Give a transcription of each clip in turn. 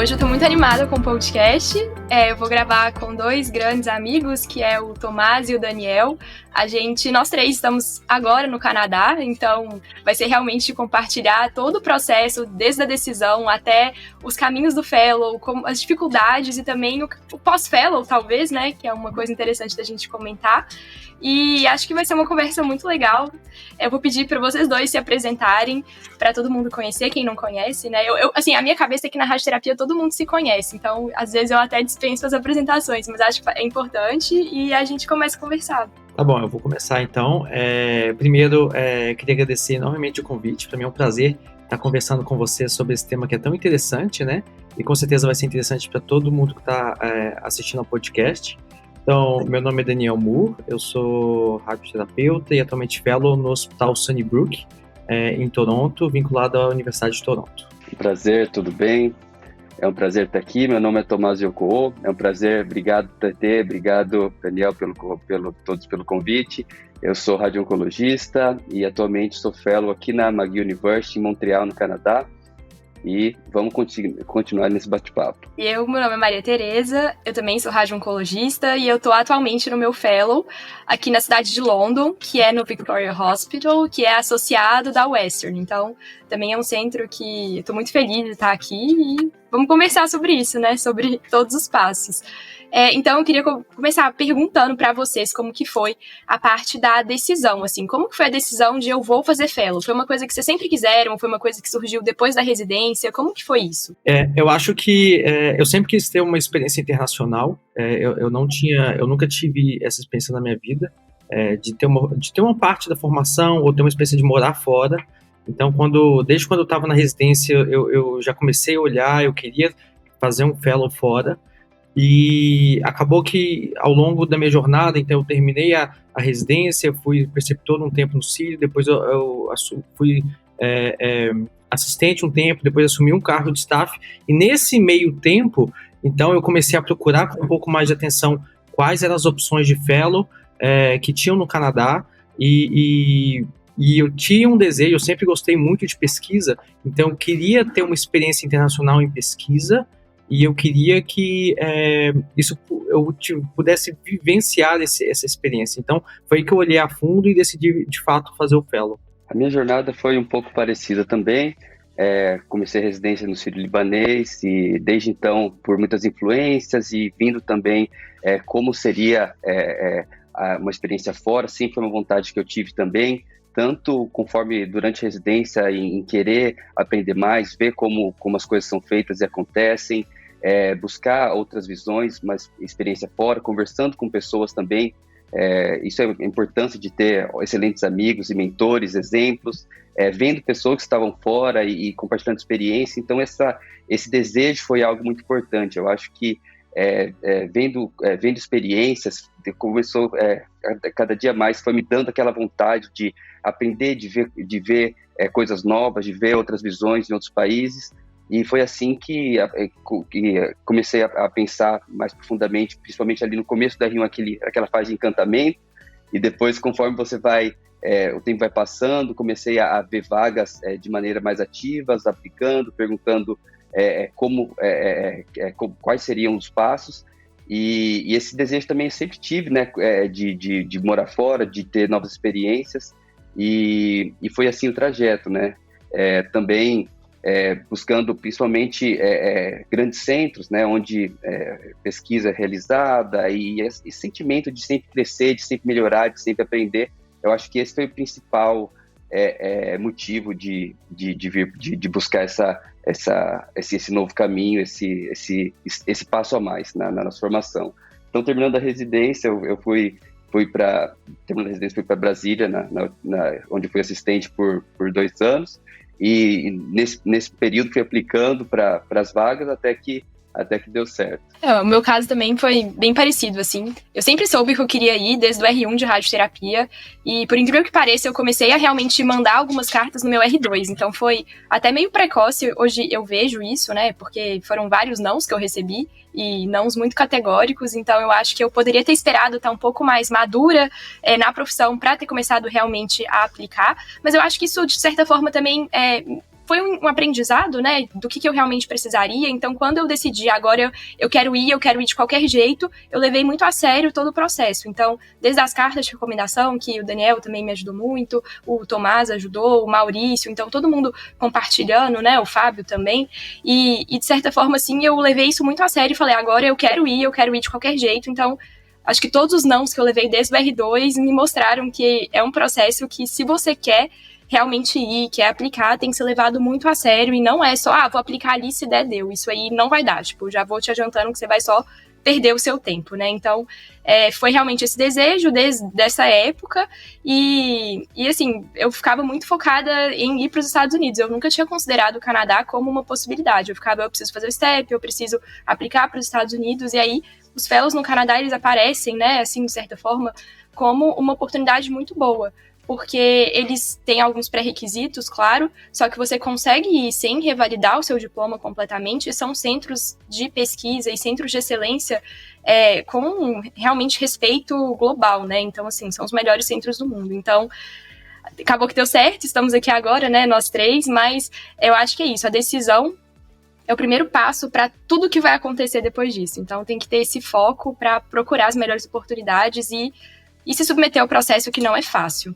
hoje eu tô muito animada com o podcast. Eu vou gravar com dois grandes amigos, que é o Tomás e o Daniel. Nós três estamos agora no Canadá, então vai ser realmente compartilhar todo o processo, desde a decisão até os caminhos do fellow, as dificuldades e também o pós-fellow, talvez, né, que é uma coisa interessante da gente comentar. E acho que vai ser uma conversa muito legal. Eu vou pedir para vocês dois se apresentarem, para todo mundo conhecer, quem não conhece, né? Assim, a minha cabeça é que na radioterapia todo mundo se conhece, então às vezes eu até dispenso as apresentações, mas acho que é importante e a gente começa a conversar. Tá bom, eu vou começar então. Primeiro, queria agradecer enormemente o convite. Para mim é um prazer estar conversando com você sobre esse tema que é tão interessante, né? E com certeza vai ser interessante para todo mundo que está assistindo ao podcast. Então, meu nome é Daniel Moore, eu sou radioterapeuta e atualmente fellow no Hospital Sunnybrook, em Toronto, vinculado à Universidade de Toronto. Prazer, tudo bem? É um prazer estar aqui. Meu nome é Tomás Yokoo. É um prazer. Obrigado, Tete. Obrigado, Daniel, todos pelo convite. Eu sou radio-oncologista e atualmente sou fellow aqui na McGill University, em Montreal, no Canadá. E vamos continuar nesse bate-papo. Meu nome é Maria Tereza, eu também sou radio-oncologista e eu estou atualmente no meu fellow aqui na cidade de London, que é no Victoria Hospital, que é associado da Western. Então, também é um centro que eu estou muito feliz de estar aqui e vamos conversar sobre isso, né? Sobre todos os passos. Então, eu queria começar perguntando para vocês como que foi a parte da decisão, assim, como que foi a decisão de eu vou fazer fellow? Foi uma coisa que vocês sempre quiseram? Foi uma coisa que surgiu depois da residência? Como que foi isso? Eu acho que eu sempre quis ter uma experiência internacional. Eu nunca tive essa experiência na minha vida, de ter uma parte da formação ou ter uma experiência de morar fora. Então, desde quando eu estava na residência, eu já comecei a olhar, eu queria fazer um fellow fora. E acabou que, ao longo da minha jornada, então eu terminei a residência, fui preceptor um tempo no CIRI, depois eu fui assistente um tempo, depois assumi um cargo de staff, e nesse meio tempo, então eu comecei a procurar com um pouco mais de atenção quais eram as opções de fellow que tinham no Canadá, e eu tinha um desejo, eu sempre gostei muito de pesquisa, então eu queria ter uma experiência internacional em pesquisa, e eu queria que eu pudesse vivenciar essa experiência. Então, foi aí que eu olhei a fundo e decidi, de fato, fazer o fellow. A minha jornada foi um pouco parecida também. Comecei a residência no Sírio-Libanês e, desde então, por muitas influências e vindo também como seria uma experiência fora, sempre foi uma vontade que eu tive também, tanto conforme durante a residência em querer aprender mais, ver como as coisas são feitas e acontecem, buscar outras visões, mas experiência fora, conversando com pessoas também. Isso é a importância de ter excelentes amigos e mentores, exemplos, vendo pessoas que estavam fora e compartilhando experiência. Então, esse desejo foi algo muito importante. Eu acho que vendo experiências, começou cada dia mais, foi me dando aquela vontade de aprender, de ver coisas novas, de ver outras visões em outros países, e foi assim que comecei a pensar mais profundamente, principalmente ali no começo da R1, aquela fase de encantamento, e depois, conforme o tempo vai passando, comecei a ver vagas de maneira mais ativas, aplicando, perguntando quais seriam os passos, e esse desejo também eu sempre tive, né, de morar fora, de ter novas experiências, e foi assim o trajeto, né, também buscando principalmente grandes centros, né, onde pesquisa é realizada, e esse sentimento de sempre crescer, de sempre melhorar, de sempre aprender. Eu acho que esse foi o principal motivo de buscar esse novo caminho, esse passo a mais na nossa formação. Então, terminando a residência, eu fui para Brasília, onde fui assistente por 2 anos, e nesse período fui aplicando para as vagas até que deu certo. O meu caso também foi bem parecido, assim. Eu sempre soube que eu queria ir desde o R1 de radioterapia, e por incrível que pareça, eu comecei a realmente mandar algumas cartas no meu R2, então foi até meio precoce. Hoje eu vejo isso, né, porque foram vários nãos que eu recebi, e nãos muito categóricos, então eu acho que eu poderia ter esperado estar um pouco mais madura na profissão para ter começado realmente a aplicar, mas eu acho que isso, de certa forma, também foi um aprendizado, né, do que eu realmente precisaria. Então, quando eu decidi, agora eu quero ir de qualquer jeito, eu levei muito a sério todo o processo. Então, desde as cartas de recomendação, que o Daniel também me ajudou muito, o Tomás ajudou, o Maurício, então todo mundo compartilhando, né, o Fábio também, e de certa forma, assim, eu levei isso muito a sério e falei, agora eu quero ir de qualquer jeito. Então, acho que todos os nãos que eu levei desde o R2 me mostraram que é um processo que, se você quer realmente ir, quer aplicar, tem que ser levado muito a sério, e não é só, vou aplicar ali, se der, deu. Isso aí não vai dar, tipo, já vou te adiantando que você vai só perder o seu tempo, né? Então, foi realmente esse desejo desde essa época, e assim, eu ficava muito focada em ir para os Estados Unidos. Eu nunca tinha considerado o Canadá como uma possibilidade. Eu preciso fazer o STEP, eu preciso aplicar para os Estados Unidos, e aí os fellows no Canadá, eles aparecem, né, assim, de certa forma, como uma oportunidade muito boa, porque eles têm alguns pré-requisitos, claro, só que você consegue ir sem revalidar o seu diploma completamente, e são centros de pesquisa e centros de excelência com realmente respeito global, né? Então, assim, são os melhores centros do mundo. Então, acabou que deu certo, estamos aqui agora, né, nós três, mas eu acho que é isso, a decisão é o primeiro passo para tudo que vai acontecer depois disso. Então, tem que ter esse foco para procurar as melhores oportunidades e se submeter ao processo, que não é fácil.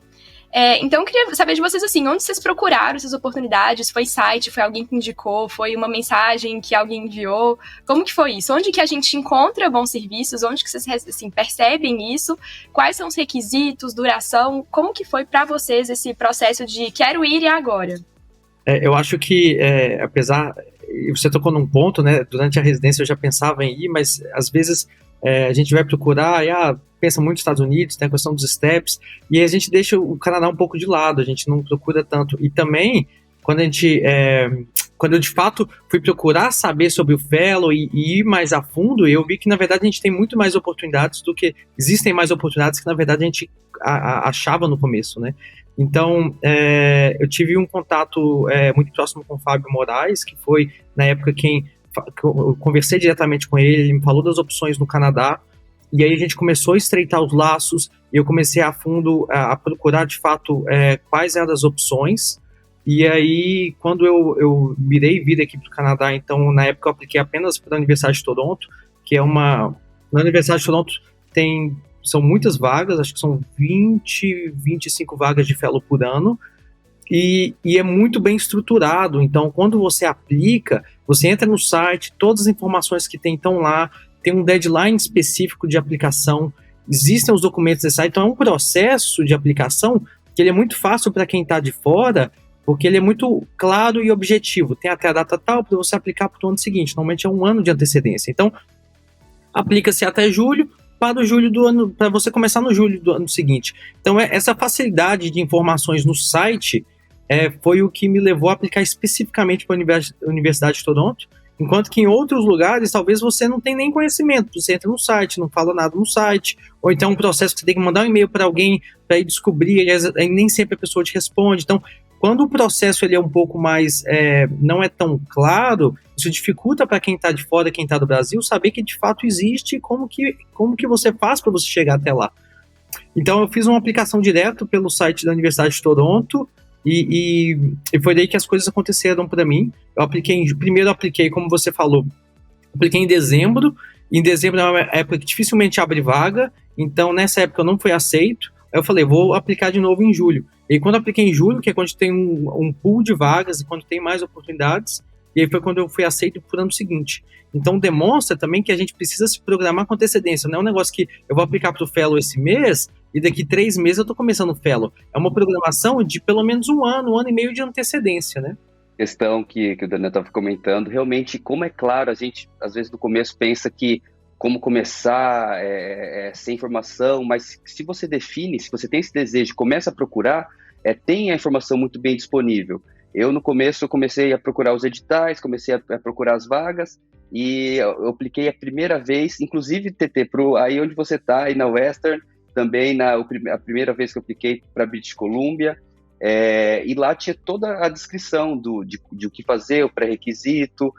Então, eu queria saber de vocês, assim, onde vocês procuraram essas oportunidades? Foi site, foi alguém que indicou, foi uma mensagem que alguém enviou? Como que foi isso? Onde que a gente encontra bons serviços? Onde que vocês, assim, percebem isso? Quais são os requisitos, duração? Como que foi para vocês esse processo de quero ir e agora? Eu acho que, apesar... Você tocou num ponto, né? Durante a residência eu já pensava em ir, mas às vezes a gente vai procurar e pensa muito nos Estados Unidos, tem a questão dos steps, e a gente deixa o Canadá um pouco de lado, a gente não procura tanto. E também, quando eu de fato fui procurar saber sobre o fellow e ir mais a fundo, eu vi que, na verdade, a gente tem muito mais oportunidades existem mais oportunidades que, na verdade, a gente achava no começo, né? Então, eu tive um contato muito próximo com o Fábio Moraes, que foi, na época, que eu conversei diretamente com ele me falou das opções no Canadá, e aí a gente começou a estreitar os laços, e eu comecei a fundo a procurar, de fato, quais eram as opções, e aí, quando eu mirei vir aqui para o Canadá, então, na época eu apliquei apenas para a Universidade de Toronto, que é na Universidade de Toronto são muitas vagas, acho que são 25 vagas de fellow por ano, e é muito bem estruturado. Então, quando você aplica, você entra no site, todas as informações que tem estão lá, tem um deadline específico de aplicação, existem os documentos desse site, então é um processo de aplicação que ele é muito fácil para quem está de fora, porque ele é muito claro e objetivo. Tem até a data tal para você aplicar para o ano seguinte, normalmente é um ano de antecedência. Então, aplica-se até julho, para o julho do ano, para você começar no julho do ano seguinte. Então, essa facilidade de informações no site foi o que me levou a aplicar especificamente para a Universidade de Toronto, enquanto que em outros lugares, talvez você não tenha nem conhecimento, você entra no site, não fala nada no site, ou então um processo que você tem que mandar um e-mail para alguém para ir descobrir, e nem sempre a pessoa te responde. Então, quando o processo ele é um pouco mais, não é tão claro, isso dificulta para quem está de fora, quem está do Brasil, saber que de fato existe e como que você faz para você chegar até lá. Então, eu fiz uma aplicação direto pelo site da Universidade de Toronto, e foi daí que as coisas aconteceram para mim. Primeiro eu apliquei, como você falou, apliquei em dezembro é uma época que dificilmente abre vaga, então nessa época eu não fui aceito, aí eu falei, vou aplicar de novo em julho. E quando eu apliquei em julho, que é quando tem um pool de vagas e quando tem mais oportunidades, e aí foi quando eu fui aceito pro ano seguinte. Então demonstra também que a gente precisa se programar com antecedência, não é um negócio que eu vou aplicar pro fellow esse mês e daqui 3 meses eu tô começando o fellow. É uma programação de pelo menos um ano e meio de antecedência, né? Questão que o Daniel estava comentando, realmente, como é claro, a gente às vezes no começo pensa que como começar sem informação, mas se você define, se você tem esse desejo, começa a procurar, tem a informação muito bem disponível. Eu, no começo, comecei a procurar os editais, comecei a procurar as vagas, e eu apliquei a primeira vez, inclusive, TT, aí onde você está, aí na Western, também a primeira vez que eu apliquei para British Columbia, e lá tinha toda a descrição de o que fazer, o pré-requisito,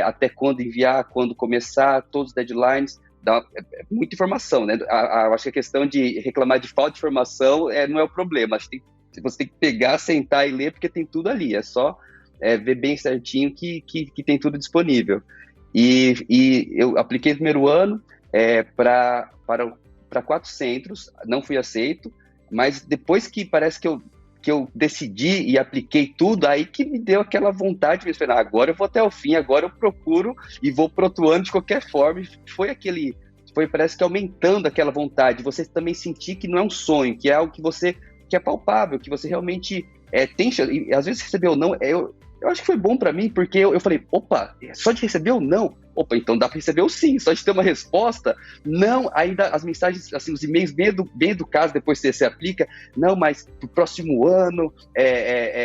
até quando enviar, quando começar, todos os deadlines, dá muita informação, né? Acho que a questão de reclamar de falta de informação não é o problema, acho que você tem que pegar, sentar e ler, porque tem tudo ali, é só ver bem certinho que tem tudo disponível. E eu apliquei no primeiro ano para 4 centros, não fui aceito, mas depois que parece que eu decidi e apliquei tudo, aí que me deu aquela vontade de falar, agora eu vou até o fim, agora eu procuro e vou pro outro ano de qualquer forma. Parece que aumentando aquela vontade, você também sentir que não é um sonho, que é algo que é palpável, que você realmente tem chance. E às vezes receber ou não, eu acho que foi bom para mim, porque eu falei, opa, só de receber ou não? Opa, então dá para receber o sim, só de ter uma resposta, não, ainda as mensagens, assim, os e-mails bem educados, depois você aplica, não, mas pro próximo ano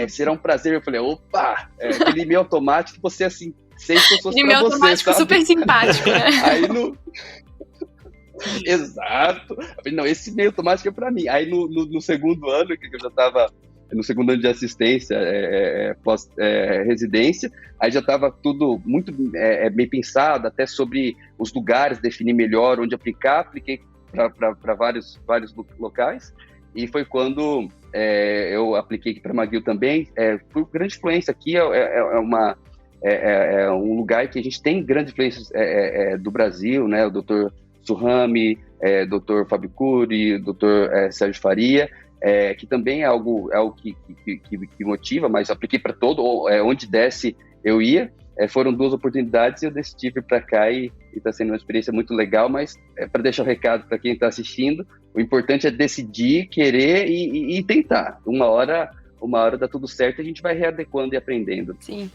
será um prazer. Eu falei, opa, aquele e-mail automático, você assim, 6 pessoas para você, automático, sabe? Super simpático, né? Aí no... Exato. Não, esse e-mail automático é para mim. Aí no segundo ano, que eu já estava no segundo ano de assistência, pós-residência, aí já estava tudo muito bem pensado, até sobre os lugares, definir melhor onde aplicar. Apliquei para vários locais, e foi quando eu apliquei para McGill também. Por grande influência aqui, é um lugar que a gente tem grande influência do Brasil, né? O Dr. Suhami, Dr. Fábio Cury, Dr. Sérgio Faria, que também é algo que motiva, mas apliquei para todo, onde desse eu ia. Foram 2 oportunidades e eu decidi vir para cá, e está sendo uma experiência muito legal. Mas para deixar o recado para quem está assistindo, o importante é decidir, querer e tentar. Uma hora dá tudo certo, e a gente vai readequando e aprendendo. Sim.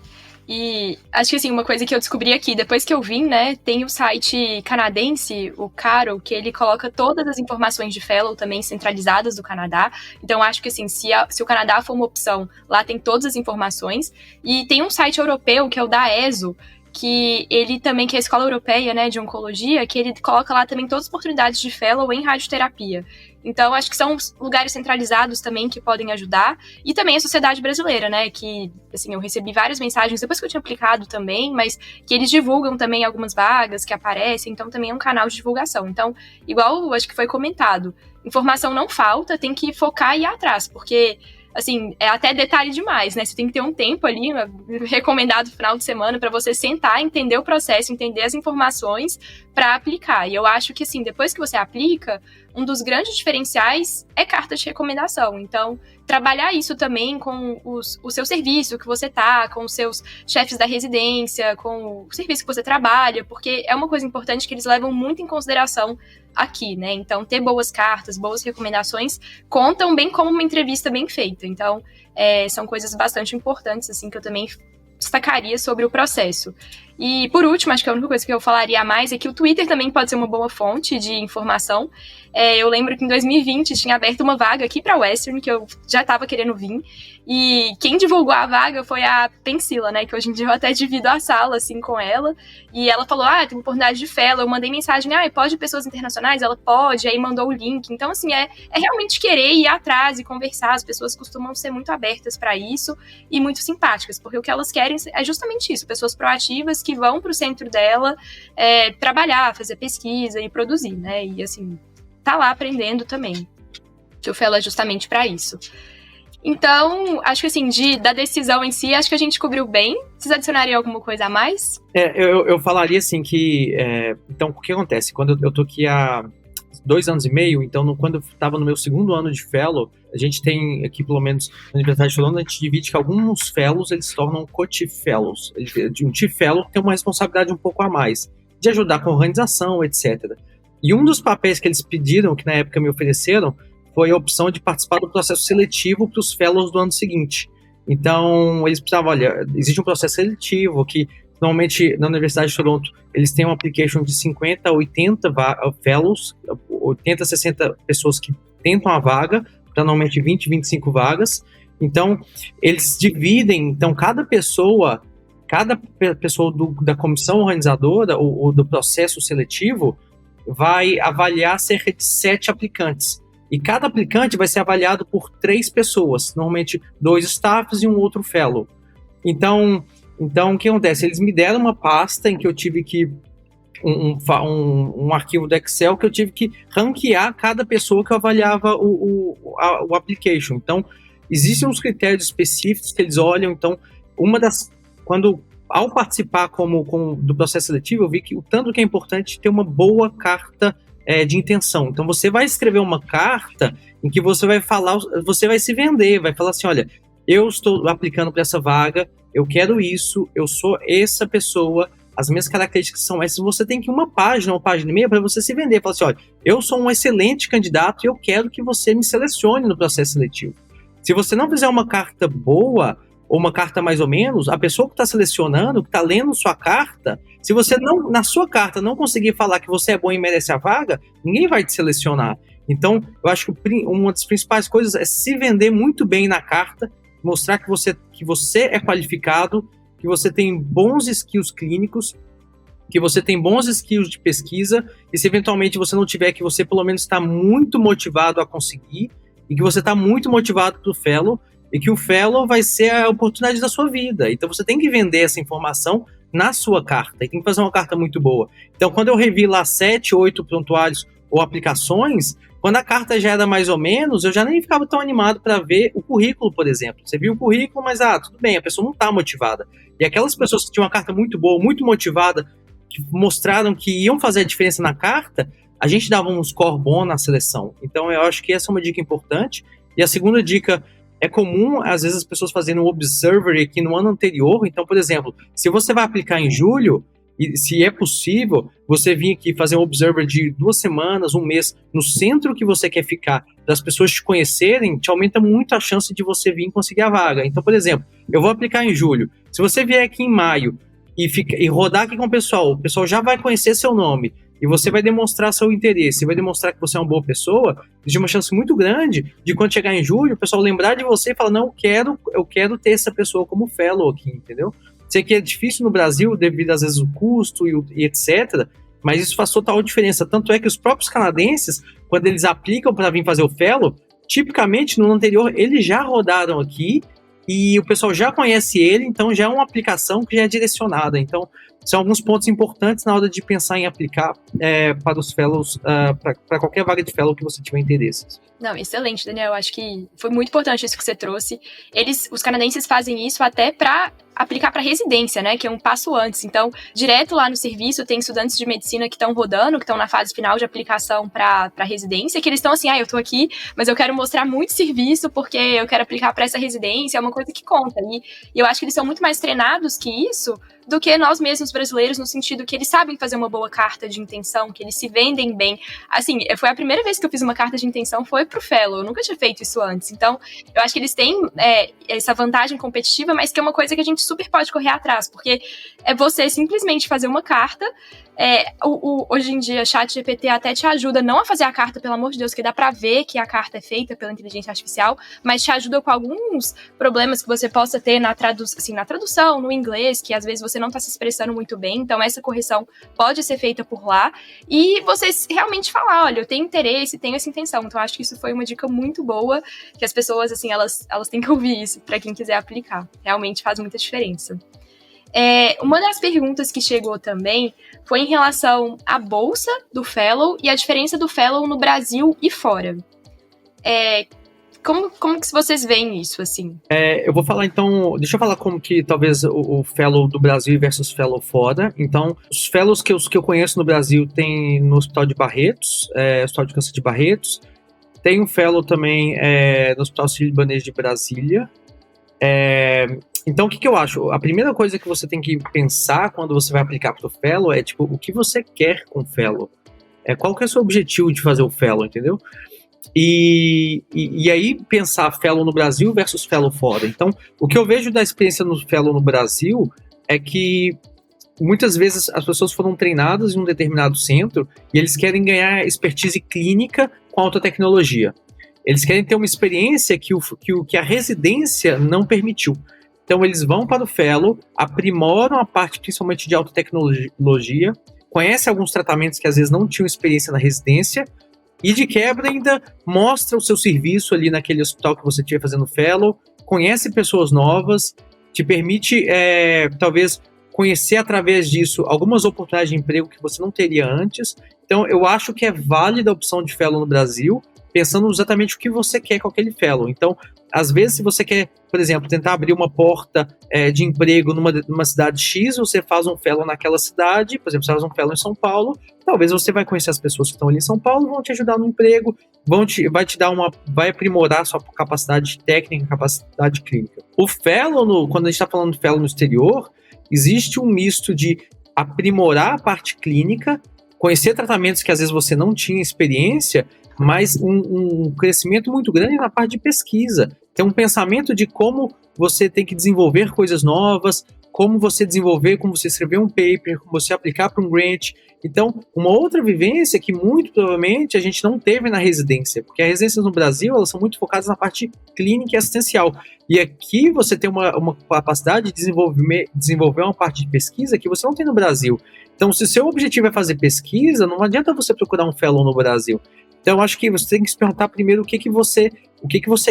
E acho que assim, uma coisa que eu descobri aqui, depois que eu vim, né, tem o site canadense, o Caro, que ele coloca todas as informações de fellow também centralizadas do Canadá. Então acho que assim, se o Canadá for uma opção, lá tem todas as informações. E tem um site europeu, que é o da ESO, que ele também, que é a Escola Europeia, né, de Oncologia, que ele coloca lá também todas as oportunidades de fellow em radioterapia. Então, acho que são lugares centralizados também que podem ajudar. E também a sociedade brasileira, né, que, assim, eu recebi várias mensagens depois que eu tinha aplicado também, mas que eles divulgam também algumas vagas que aparecem, então também é um canal de divulgação. Então, igual acho que foi comentado, informação não falta, tem que focar e ir atrás, porque... assim, é até detalhe demais, né? Você tem que ter um tempo ali, recomendado final de semana, para você sentar, entender o processo, entender as informações para aplicar. E eu acho que, assim, depois que você aplica, um dos grandes diferenciais é carta de recomendação. Então, trabalhar isso também com o seu serviço que você tá, com os seus chefes da residência, com o serviço que você trabalha, porque é uma coisa importante que eles levam muito em consideração aqui, né? Então, ter boas cartas, boas recomendações contam bem como uma entrevista bem feita. Então, são coisas bastante importantes, assim, que eu também destacaria sobre o processo. E, por último, acho que a única coisa que eu falaria a mais é que o Twitter também pode ser uma boa fonte de informação. Eu lembro que em 2020 tinha aberto uma vaga aqui para Western, que eu já estava querendo vir, e quem divulgou a vaga foi a Pensila, né, que hoje em dia eu até divido a sala, assim, com ela, e ela falou, tem uma oportunidade de fellow. Eu mandei mensagem, pode pessoas internacionais? Ela pode, aí mandou o link. Então, assim, é realmente querer ir atrás e conversar. As pessoas costumam ser muito abertas para isso e muito simpáticas, porque o que elas querem é justamente isso, pessoas proativas que vão para o centro dela trabalhar, fazer pesquisa e produzir, né, e assim, tá lá aprendendo também, que o fellow é justamente para isso. Então, acho que assim, da decisão em si, acho que a gente cobriu bem. Vocês adicionariam alguma coisa a mais? Eu falaria assim que, então, o que acontece? Quando eu tô aqui há 2 anos e meio, então quando eu estava no meu segundo ano de fellow, a gente tem aqui, pelo menos na Universidade de Londres, a gente divide que alguns fellows, eles se tornam co-chief fellows. Um chief fellow tem uma responsabilidade um pouco a mais, de ajudar com a organização, etc. E um dos papéis que eles pediram, que na época me ofereceram, foi a opção de participar do processo seletivo para os fellows do ano seguinte. Então, eles precisavam, olha, existe um processo seletivo que, normalmente, na Universidade de Toronto, eles têm um application de 50 a 80 fellows, 80 a 60 pessoas que tentam a vaga, para normalmente 20, 25 vagas. Então, eles dividem, então, cada pessoa da comissão organizadora ou do processo seletivo vai avaliar cerca de 7 aplicantes. E cada aplicante vai ser avaliado por 3 pessoas, normalmente 2 staffs e um outro fellow. Então, o que acontece? Eles me deram uma pasta em que eu tive que um arquivo do Excel que eu tive que ranquear cada pessoa que eu avaliava o application. Então, existem uns critérios específicos que eles olham. Então, ao participar do processo seletivo, eu vi que o tanto que é importante ter uma boa carta de intenção. Então, você vai escrever uma carta em que você vai falar, você vai se vender, vai falar assim, olha, eu estou aplicando para essa vaga, eu quero isso, eu sou essa pessoa, as minhas características são essas. Você tem que uma página e meia para você se vender, falar assim, olha, eu sou um excelente candidato e eu quero que você me selecione no processo seletivo. Se você não fizer uma carta boa, ou uma carta mais ou menos, a pessoa que está selecionando, que está lendo sua carta, se você não, na sua carta, não conseguir falar que você é bom e merece a vaga, ninguém vai te selecionar. Então, eu acho que uma das principais coisas é se vender muito bem na carta, mostrar que você é qualificado, que você tem bons skills clínicos, que você tem bons skills de pesquisa, e se eventualmente você não tiver, que você pelo menos está muito motivado a conseguir, e que você está muito motivado para o fellow, e que o fellow vai ser a oportunidade da sua vida. Então você tem que vender essa informação na sua carta, e tem que fazer uma carta muito boa. Então quando eu revi lá 7, 8 prontuários ou aplicações, quando a carta já era mais ou menos, eu já nem ficava tão animado para ver o currículo, por exemplo. Você viu o currículo, mas tudo bem, a pessoa não está motivada. E aquelas pessoas que tinham uma carta muito boa, muito motivada, que mostraram que iam fazer a diferença na carta, a gente dava um score bom na seleção. Então eu acho que essa é uma dica importante. E a segunda dica, é comum, às vezes, as pessoas fazerem um observer aqui no ano anterior. Então, por exemplo, se você vai aplicar em julho, e se é possível, você vir aqui fazer um observer de 2 semanas, 1 mês, no centro que você quer ficar, das pessoas te conhecerem, te aumenta muito a chance de você vir conseguir a vaga. Então, por exemplo, eu vou aplicar em julho. Se você vier aqui em maio e rodar aqui com o pessoal já vai conhecer seu nome, e você vai demonstrar seu interesse, vai demonstrar que você é uma boa pessoa, existe uma chance muito grande de quando chegar em julho, o pessoal lembrar de você e falar, não, eu quero ter essa pessoa como fellow aqui, entendeu? Sei que é difícil no Brasil, devido às vezes ao custo e etc., mas isso faz total diferença. Tanto é que os próprios canadenses, quando eles aplicam para vir fazer o fellow, tipicamente no ano anterior eles já rodaram aqui e o pessoal já conhece ele, então já é uma aplicação que já é direcionada. Então, são alguns pontos importantes na hora de pensar em aplicar para os fellows, para qualquer vaga de fellow que você tiver interesse. Não, excelente, Daniel. Acho que foi muito importante isso que você trouxe. Os canadenses fazem isso até para aplicar para residência, né, que é um passo antes. Então, direto lá no serviço, tem estudantes de medicina que estão rodando, que estão na fase final de aplicação para residência, que eles estão assim, eu tô aqui, mas eu quero mostrar muito serviço porque eu quero aplicar para essa residência, é uma coisa que conta. E eu acho que eles são muito mais treinados que isso do que nós mesmos brasileiros, no sentido que eles sabem fazer uma boa carta de intenção, que eles se vendem bem. Assim, foi a primeira vez que eu fiz uma carta de intenção, foi pro fellow, eu nunca tinha feito isso antes. Então, eu acho que eles têm essa vantagem competitiva, mas que é uma coisa que a gente super pode correr atrás, porque é você simplesmente fazer uma carta. Hoje em dia, ChatGPT até te ajuda não a fazer a carta, pelo amor de Deus, que dá pra ver que a carta é feita pela inteligência artificial, mas te ajuda com alguns problemas que você possa ter na tradução, no inglês, que às vezes você não tá se expressando muito bem, então essa correção pode ser feita por lá, e você realmente falar, olha, eu tenho interesse, tenho essa intenção. Então acho que isso foi uma dica muito boa, que as pessoas, assim, elas têm que ouvir isso pra quem quiser aplicar. Realmente faz muita diferença. Uma das perguntas que chegou também foi em relação à bolsa do fellow e a diferença do fellow no Brasil e fora. Como que vocês veem isso, assim? Eu vou falar, então, deixa eu falar como que talvez o fellow do Brasil versus fellow fora. Então, os fellows que eu conheço no Brasil tem no Hospital de Barretos, Hospital de Câncer de Barretos. Tem um fellow também no Hospital Sírio-Libanês de Brasília. Então, o que eu acho? A primeira coisa que você tem que pensar quando você vai aplicar para o fellow é, tipo, o que você quer com o fellow? Qual que é o seu objetivo de fazer o fellow, entendeu? E aí pensar fellow no Brasil versus fellow fora. Então, o que eu vejo da experiência no fellow no Brasil é que muitas vezes as pessoas foram treinadas em um determinado centro e eles querem ganhar expertise clínica com alta tecnologia. Eles querem ter uma experiência que a residência não permitiu. Então, eles vão para o fellow, aprimoram a parte principalmente de alta tecnologia, conhecem alguns tratamentos que às vezes não tinham experiência na residência, e de quebra ainda mostra o seu serviço ali naquele hospital que você estiver fazendo fellow, conhece pessoas novas, te permite, talvez, conhecer através disso algumas oportunidades de emprego que você não teria antes. Então, eu acho que é válida a opção de fellow no Brasil, pensando exatamente o que você quer com aquele fellow. Então, às vezes, se você quer, por exemplo, tentar abrir uma porta de emprego numa cidade X, você faz um fellow naquela cidade, por exemplo, você faz um fellow em São Paulo, talvez você vai conhecer as pessoas que estão ali em São Paulo, vão te ajudar no emprego, vai aprimorar a sua capacidade técnica, capacidade clínica. O fellow, quando a gente está falando de fellow no exterior, existe um misto de aprimorar a parte clínica, conhecer tratamentos que às vezes você não tinha experiência, mas um crescimento muito grande na parte de pesquisa. Tem um pensamento de como você tem que desenvolver coisas novas, como você escrever um paper, como você aplicar para um grant. Então, uma outra vivência que muito provavelmente a gente não teve na residência, porque as residências no Brasil, elas são muito focadas na parte clínica e assistencial. E aqui você tem uma capacidade de desenvolver uma parte de pesquisa que você não tem no Brasil. Então, se o seu objetivo é fazer pesquisa, não adianta você procurar um fellow no Brasil. Então, eu acho que você tem que se perguntar primeiro o que você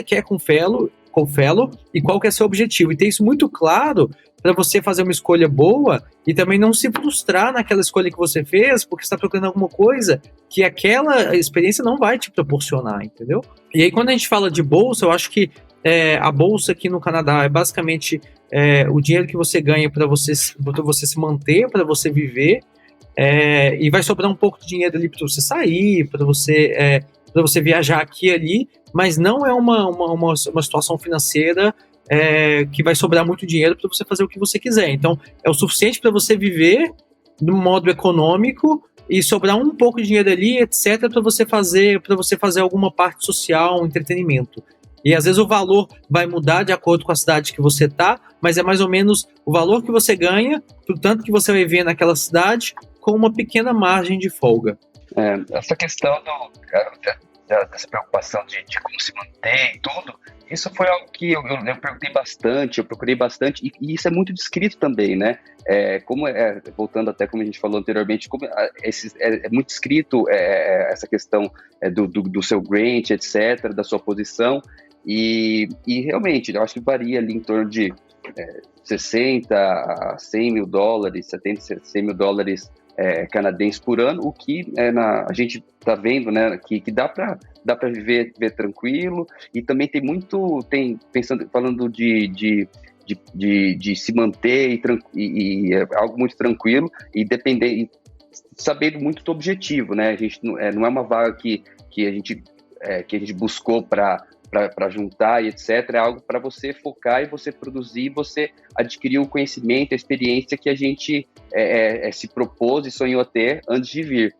quer com o fellow e qual que é o seu objetivo. E ter isso muito claro para você fazer uma escolha boa e também não se frustrar naquela escolha que você fez, porque você está procurando alguma coisa que aquela experiência não vai te proporcionar, entendeu? E aí, quando a gente fala de bolsa, eu acho que a bolsa aqui no Canadá é basicamente o dinheiro que você ganha para você se manter, para você viver, e vai sobrar um pouco de dinheiro ali para você sair, para você viajar aqui e ali, mas não é uma situação financeira que vai sobrar muito dinheiro para você fazer o que você quiser. Então, é o suficiente para você viver de um modo econômico e sobrar um pouco de dinheiro ali, etc., para você fazer alguma parte social, um entretenimento. E às vezes o valor vai mudar de acordo com a cidade que você está, mas é mais ou menos o valor que você ganha, pro tanto que você vai ver naquela cidade, com uma pequena margem de folga. Essa questão dessa preocupação de como se manter e tudo, isso foi algo que eu perguntei bastante, eu procurei bastante, e isso é muito descrito também, né? Voltando até como a gente falou anteriormente, como é muito descrito essa questão do seu grant, etc., da sua posição, e realmente, eu acho que varia ali em torno de 60 a 100 mil dólares, 70 a 100 mil dólares canadenses por ano, o que a gente está vendo, né, que dá para viver tranquilo, e também falando de se manter e é algo muito tranquilo e saber muito do objetivo, né? A gente não é uma vaga que a gente buscou para juntar e etc. É algo para você focar e você produzir, você adquirir o conhecimento, a experiência que a gente se propôs e sonhou ter antes de vir.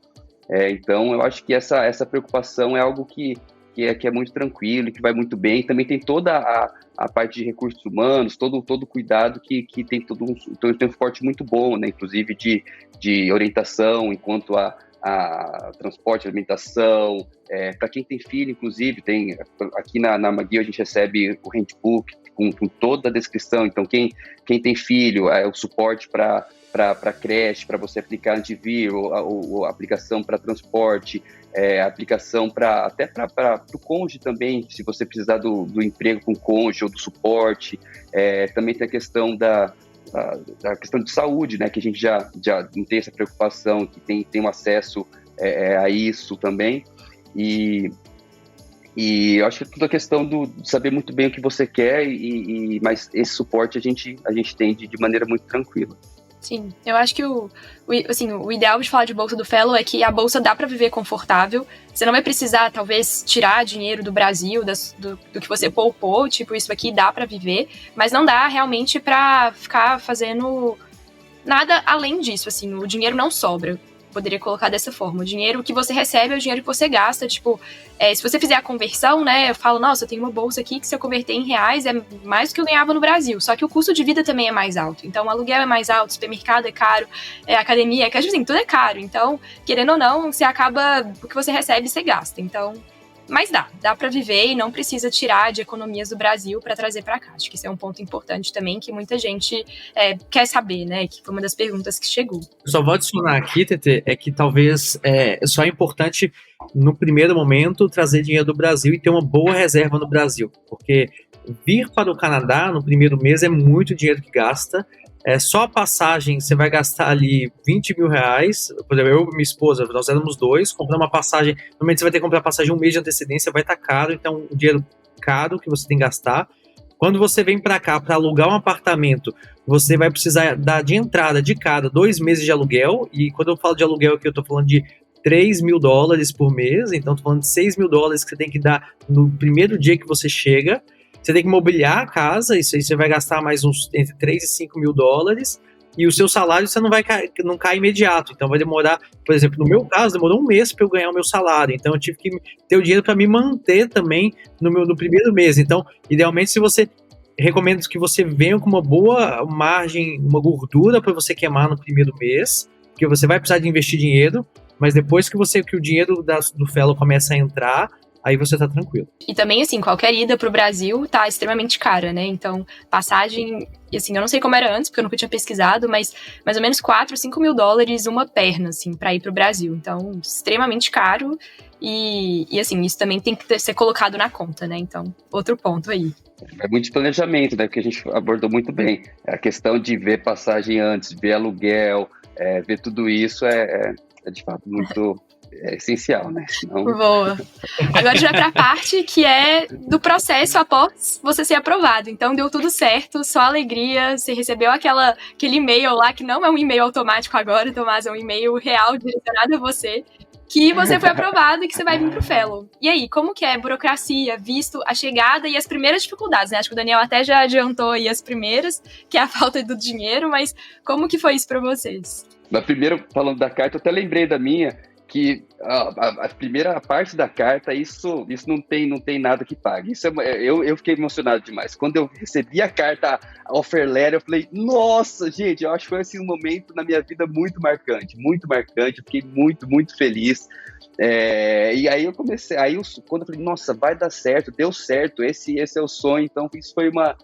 Então, eu acho que essa preocupação é algo que é muito tranquilo e que vai muito bem. Também tem toda a parte de recursos humanos, todo o cuidado que tem tem um suporte muito bom, né? Inclusive de orientação enquanto a transporte, alimentação. Para quem tem filho, inclusive, aqui na McGill a gente recebe o handbook com toda a descrição. Então, quem tem filho, o suporte para creche, para você aplicar antes de vir, ou aplicação para transporte, aplicação até para o cônjuge também, se você precisar do emprego com o cônjuge ou do suporte. Também tem a questão da questão de saúde, né, que a gente já não tem essa preocupação, que tem um acesso a isso também. E eu acho que tudo a questão de saber muito bem o que você quer, mas esse suporte a gente tem de maneira muito tranquila. Sim, eu acho que o ideal de falar de bolsa do fellow é que a bolsa dá para viver confortável. Você não vai precisar, talvez, tirar dinheiro do Brasil, do que você poupou, tipo, isso aqui dá para viver, mas não dá realmente para ficar fazendo nada além disso, assim, o dinheiro não sobra. Poderia colocar dessa forma. O dinheiro que você recebe é o dinheiro que você gasta. Tipo, se você fizer a conversão, né? Eu falo, nossa, eu tenho uma bolsa aqui que se eu converter em reais é mais do que eu ganhava no Brasil. Só que o custo de vida também é mais alto. Então, o aluguel é mais alto, o supermercado é caro, a academia é caro, assim, tudo é caro. Então, querendo ou não, você acaba, o que você recebe, você gasta. Então, mas dá para viver e não precisa tirar de economias do Brasil para trazer para cá. Acho que isso é um ponto importante também, que muita gente quer saber, né? Que foi uma das perguntas que chegou. Só vou adicionar aqui, Tete, que talvez só é importante, no primeiro momento, trazer dinheiro do Brasil e ter uma boa reserva no Brasil. Porque vir para o Canadá no primeiro mês é muito dinheiro que gasta. Só a passagem, você vai gastar ali 20 mil reais. Por exemplo, eu e minha esposa, nós éramos dois, comprar uma passagem. Normalmente você vai ter que comprar passagem um mês de antecedência, vai estar caro, então o dinheiro caro que você tem que gastar. Quando você vem para cá para alugar um apartamento, você vai precisar dar de entrada de cada 2 meses de aluguel. E quando eu falo de aluguel aqui, eu tô falando de $3.000 por mês. Então, tô falando de $6.000 que você tem que dar no primeiro dia que você chega. Você tem que mobiliar a casa, isso aí você vai gastar mais uns entre $3 e $5.000. E o seu salário você não cai imediato. Então vai demorar, por exemplo, no meu caso, demorou 1 mês para eu ganhar o meu salário. Então eu tive que ter o dinheiro para me manter também no primeiro mês. Então, idealmente, recomendo que você venha com uma boa margem, uma gordura para você queimar no primeiro mês, porque você vai precisar de investir dinheiro, mas depois que o dinheiro do fellow começa a entrar, aí você tá tranquilo. E também, assim, qualquer ida pro Brasil tá extremamente cara, né? Então, passagem, assim, eu não sei como era antes, porque eu nunca tinha pesquisado, mas mais ou menos $4, $5.000 uma perna, assim, pra ir pro Brasil. Então, extremamente caro e assim, isso também tem que ser colocado na conta, né? Então, outro ponto aí. É muito planejamento, né? Que a gente abordou muito bem. A questão de ver passagem antes, ver aluguel, ver tudo isso é de fato muito... É essencial, né? Senão... Boa. Agora a gente vai para a parte que é do processo após você ser aprovado. Então deu tudo certo, só alegria, você recebeu aquele e-mail lá, que não é um e-mail automático agora, Tomás, é um e-mail real direcionado a você, que você foi aprovado e que você vai vir pro Fellow. E aí, como que é burocracia, visto, a chegada e as primeiras dificuldades, né? Acho que o Daniel até já adiantou aí as primeiras, que é a falta do dinheiro, mas como que foi isso para vocês? Mas primeiro, falando da carta, eu até lembrei da minha, que a primeira parte da carta, isso não tem nada que pague. Eu fiquei emocionado demais. Quando eu recebi a carta, a offer letter, eu falei, nossa, gente, eu acho que foi assim, um momento na minha vida muito marcante. Eu fiquei muito, muito feliz. E aí eu comecei, quando eu falei, nossa, vai dar certo, deu certo, esse é o sonho. Então isso foi uma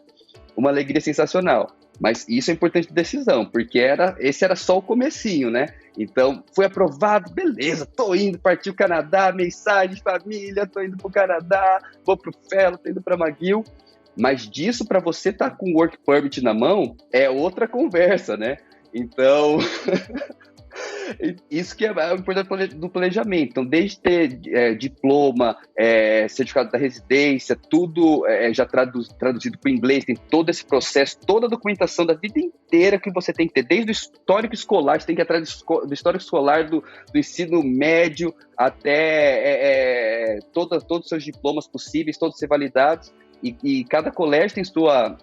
alegria sensacional. Mas isso é importante de decisão, porque esse era só o comecinho, né? Então, foi aprovado, beleza, tô indo, partiu o Canadá, mensagem de família, tô indo pro Canadá, vou pro Fellow, tô indo pra McGill. Mas disso, para você estar com o Work Permit na mão, é outra conversa, né? Então... Isso que é o importante do planejamento. Então, desde ter diploma, certificado da residência, tudo já traduzido para o inglês, tem todo esse processo, toda a documentação da vida inteira que você tem que ter, desde o histórico escolar, você tem que ir atrás do histórico escolar, do ensino médio, até todos os seus diplomas possíveis, todos ser validados. E cada colégio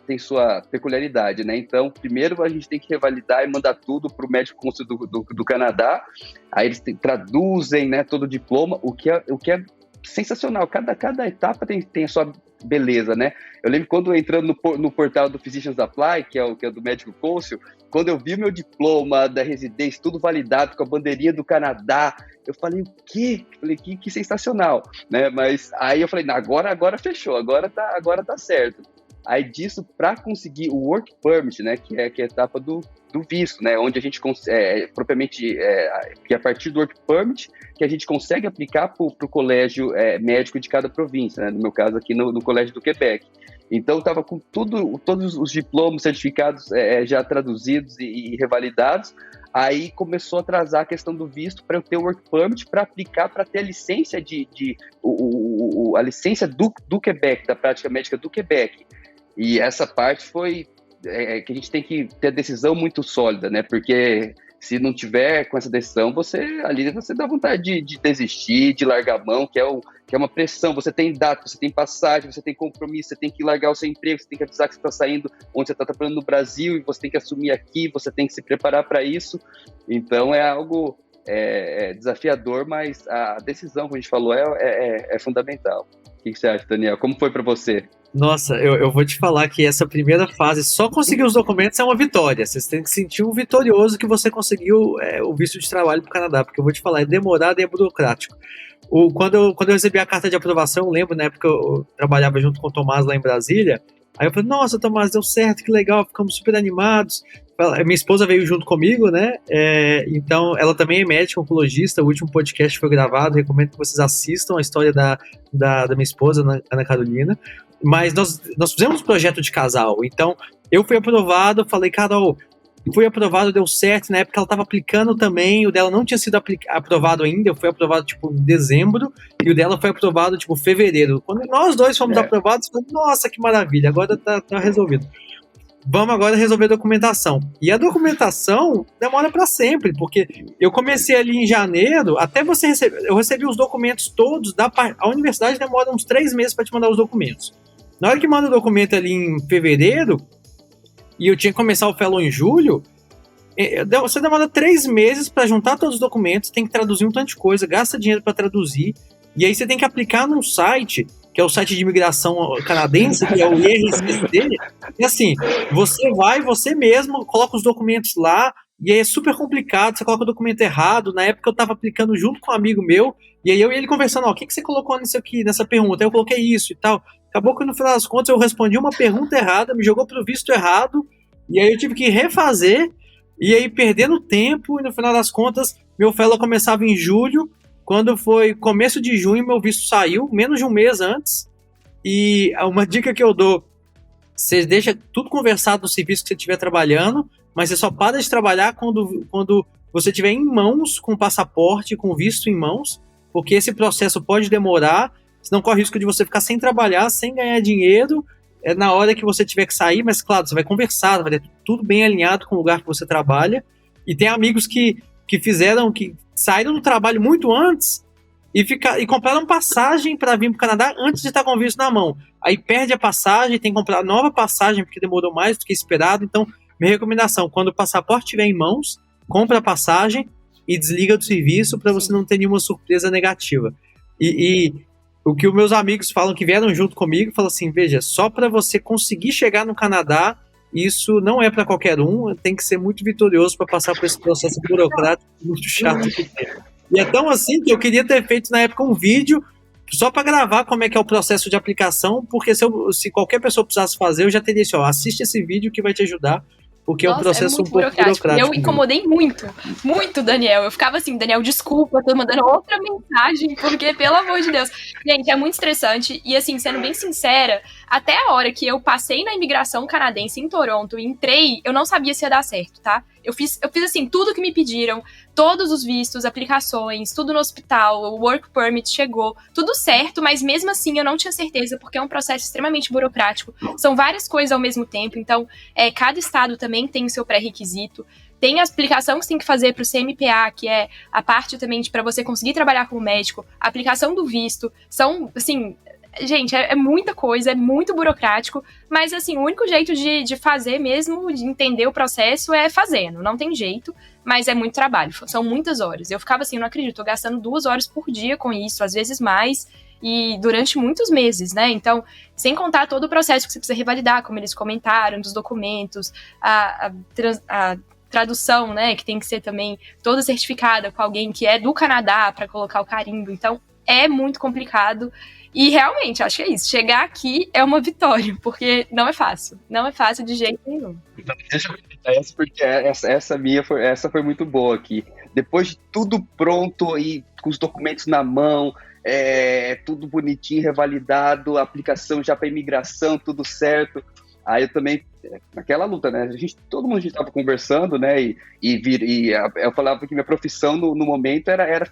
tem sua peculiaridade, né? Então, primeiro a gente tem que revalidar e mandar tudo para o médico cônsul do Canadá. Aí eles traduzem, né, todo o diploma, o que é sensacional. Cada etapa tem a sua beleza, né? Eu lembro quando entrando no portal do Physicians Apply, que é o do médico cônsul, quando eu vi meu diploma da residência, tudo validado com a bandeirinha do Canadá, eu falei, o quê? Falei, que sensacional, né? Mas aí eu falei, agora fechou, agora tá certo. Aí disso, para conseguir o Work Permit, né, que é a etapa do visto, né, onde a gente propriamente, que a partir do Work Permit, que a gente consegue aplicar para o colégio médico de cada província, né, no meu caso aqui no colégio do Quebec. Então, estava com todos os diplomas, certificados já traduzidos e revalidados. Aí começou a atrasar a questão do visto para eu ter o Work Permit para aplicar para ter a licença a licença do Quebec, da prática médica do Quebec. E essa parte foi que a gente tem que ter a decisão muito sólida, né? Porque se não tiver com essa decisão, você dá vontade de desistir, de largar a mão, que é uma pressão. Você tem data, você tem passagem, você tem compromisso, você tem que largar o seu emprego, você tem que avisar que você está saindo onde você está trabalhando no Brasil e você tem que assumir aqui, você tem que se preparar para isso. Então é algo desafiador, mas a decisão, como a gente falou, é fundamental. O que você acha, Daniel? Como foi para você? Nossa, eu vou te falar que essa primeira fase, só conseguir os documentos é uma vitória. Vocês têm que sentir um vitorioso que você conseguiu o visto de trabalho para o Canadá, porque eu vou te falar, é demorado e é burocrático. Quando eu recebi a carta de aprovação, eu lembro, na época eu trabalhava junto com o Tomás lá em Brasília, aí eu falei, nossa, Tomás, deu certo, que legal, ficamos super animados. Minha esposa veio junto comigo, né? Então, ela também é médica oncologista. O último podcast foi gravado. Recomendo que vocês assistam a história da minha esposa, Ana Carolina. Mas nós fizemos um projeto de casal. Então, eu fui aprovado. Falei, Carol, fui aprovado, deu certo. Na época ela estava aplicando também, o dela não tinha sido aprovado ainda, eu fui aprovado, tipo, em dezembro, e o dela foi aprovado, tipo, fevereiro. Quando nós dois fomos aprovados, eu falei, nossa, que maravilha, agora tá resolvido. Vamos agora resolver a documentação. E a documentação demora para sempre, porque eu comecei ali em janeiro, até você receber, eu recebi os documentos todos, a universidade demora uns 3 meses para te mandar os documentos. Na hora que manda o documento ali em fevereiro, e eu tinha que começar o fellow em julho, você demora 3 meses para juntar todos os documentos, tem que traduzir um tanto de coisa, gasta dinheiro para traduzir, e aí você tem que aplicar num site, que é o site de imigração canadense, que é o IRCC, e assim, você mesmo coloca os documentos lá, e aí é super complicado, você coloca o documento errado. Na época eu estava aplicando junto com um amigo meu, e aí eu e ele conversando, o que você colocou nisso aqui, nessa pergunta? Aí eu coloquei isso e tal. Acabou que no final das contas eu respondi uma pergunta errada, me jogou pro visto errado, e aí eu tive que refazer, e aí perdendo tempo, e no final das contas meu fellow começava em julho. Quando foi começo de junho, meu visto saiu, menos de um mês antes. E uma dica que eu dou, você deixa tudo conversado no serviço que você estiver trabalhando, mas você só para de trabalhar quando você estiver em mãos, com o passaporte, com o visto em mãos, porque esse processo pode demorar, senão corre o risco de você ficar sem trabalhar, sem ganhar dinheiro, na hora que você tiver que sair, mas claro, você vai conversar, vai ter tudo bem alinhado com o lugar que você trabalha. E tem amigos que saíram do trabalho muito antes e compraram passagem para vir para o Canadá antes de estar com o visto na mão. Aí perde a passagem, tem que comprar nova passagem porque demorou mais do que esperado. Então, minha recomendação, quando o passaporte estiver em mãos, compra a passagem e desliga do serviço para você não ter nenhuma surpresa negativa. E o que os meus amigos falam, que vieram junto comigo, falam assim, veja, só para você conseguir chegar no Canadá, isso não é para qualquer um, tem que ser muito vitorioso para passar por esse processo burocrático muito chato que tem. E é tão assim que eu queria ter feito na época um vídeo só para gravar como é que é o processo de aplicação, porque se qualquer pessoa precisasse fazer, eu já teria isso, assiste esse vídeo que vai te ajudar, porque é um processo um pouco burocrático. Eu incomodei muito, Daniel. Eu ficava assim, Daniel, desculpa, tô mandando outra mensagem, porque, pelo amor de Deus. Gente, é muito estressante. E assim, sendo bem sincera, até a hora que eu passei na imigração canadense em Toronto e entrei, eu não sabia se ia dar certo, tá? Eu fiz assim, tudo que me pediram, todos os vistos, aplicações, tudo no hospital, o work permit chegou, tudo certo, mas mesmo assim eu não tinha certeza, porque é um processo extremamente burocrático, são várias coisas ao mesmo tempo, então cada estado também tem o seu pré-requisito, tem a aplicação que você tem que fazer para o CMPA, que é a parte também para você conseguir trabalhar como médico, a aplicação do visto, são, assim... Gente, é muita coisa, é muito burocrático, mas assim, o único jeito de fazer mesmo, de entender o processo é fazendo, não tem jeito, mas é muito trabalho, são muitas horas. Eu ficava assim, não acredito, tô gastando 2 horas por dia com isso, às vezes mais, e durante muitos meses, né? Então, sem contar todo o processo que você precisa revalidar, como eles comentaram, dos documentos, a tradução, né, que tem que ser também toda certificada com alguém que é do Canadá para colocar o carimbo, então é muito complicado. E realmente, acho que é isso. Chegar aqui é uma vitória, porque não é fácil. Não é fácil de jeito nenhum. Então, deixa eu comentar essa, porque essa foi muito boa aqui. Depois de tudo pronto e com os documentos na mão, tudo bonitinho, revalidado, a aplicação já para imigração, tudo certo. Aí eu também, naquela luta, né? Todo mundo estava conversando, né? Eu falava que minha profissão no momento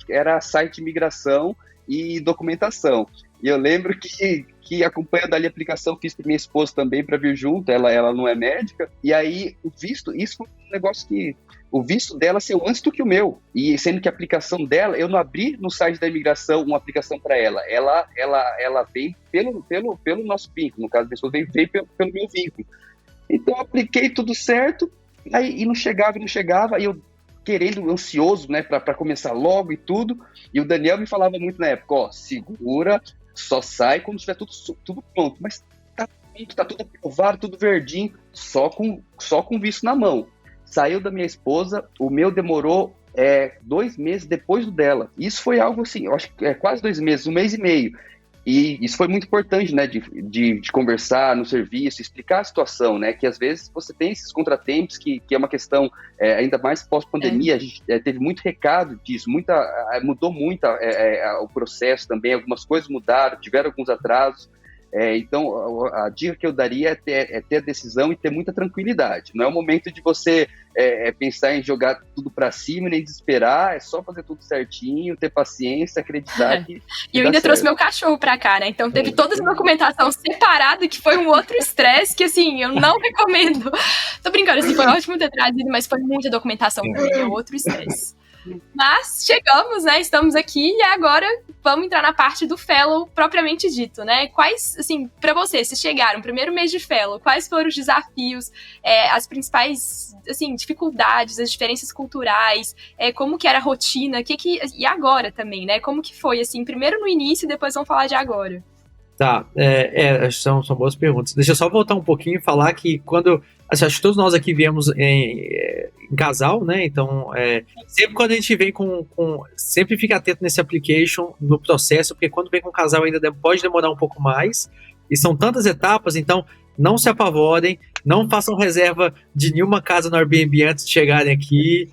era site de imigração e documentação. E eu lembro que acompanhando ali a aplicação, fiz para minha esposa também para vir junto, ela não é médica, e aí o visto, isso foi um negócio que o visto dela saiu antes do que o meu, e sendo que a aplicação dela, eu não abri no site da imigração uma aplicação para ela veio pelo nosso vínculo, no caso da pessoa veio pelo meu vínculo. Então eu apliquei tudo certo, aí e não chegava, e eu querendo, ansioso, né, para começar logo e tudo, e o Daniel me falava muito na época, segura, só sai quando tiver tudo pronto, mas tá tudo aprovado, tudo verdinho, só com visto na mão. Saiu da minha esposa, o meu demorou 2 meses depois do dela. Isso foi algo assim, eu acho que quase 2 meses, 1 mês e meio. E isso foi muito importante, né, de conversar no serviço, explicar a situação, né, que às vezes você tem esses contratempos que é uma questão, ainda mais pós-pandemia, a gente teve muito recado disso, mudou muito o processo também, algumas coisas mudaram, tiveram alguns atrasos, Então, a dica que eu daria é ter a decisão e ter muita tranquilidade. Não é o momento de você pensar em jogar tudo para cima e nem desesperar, é só fazer tudo certinho, ter paciência, acreditar que E eu ainda trouxe meu cachorro pra cá, né? Então teve toda essa documentação separada, que foi um outro estresse que, assim, eu não recomendo. Tô brincando, assim, foi ótimo ter trazido, mas foi muita documentação também, é outro estresse. Mas chegamos, né? Estamos aqui e agora vamos entrar na parte do fellow propriamente dito, né? Quais, assim, para vocês chegaram, primeiro mês de fellow, quais foram os desafios, as principais, assim, dificuldades, as diferenças culturais, como que era a rotina, e agora também, né? Como que foi, assim, primeiro no início e depois vamos falar de agora. Tá, são boas perguntas. Deixa eu só voltar um pouquinho e falar que quando... Assim, acho que todos nós aqui viemos em casal, né? Então, sempre quando a gente vem sempre fica atento nesse application, no processo, porque quando vem com casal ainda pode demorar um pouco mais. E são tantas etapas, então não se apavorem, não façam reserva de nenhuma casa no Airbnb antes de chegarem aqui.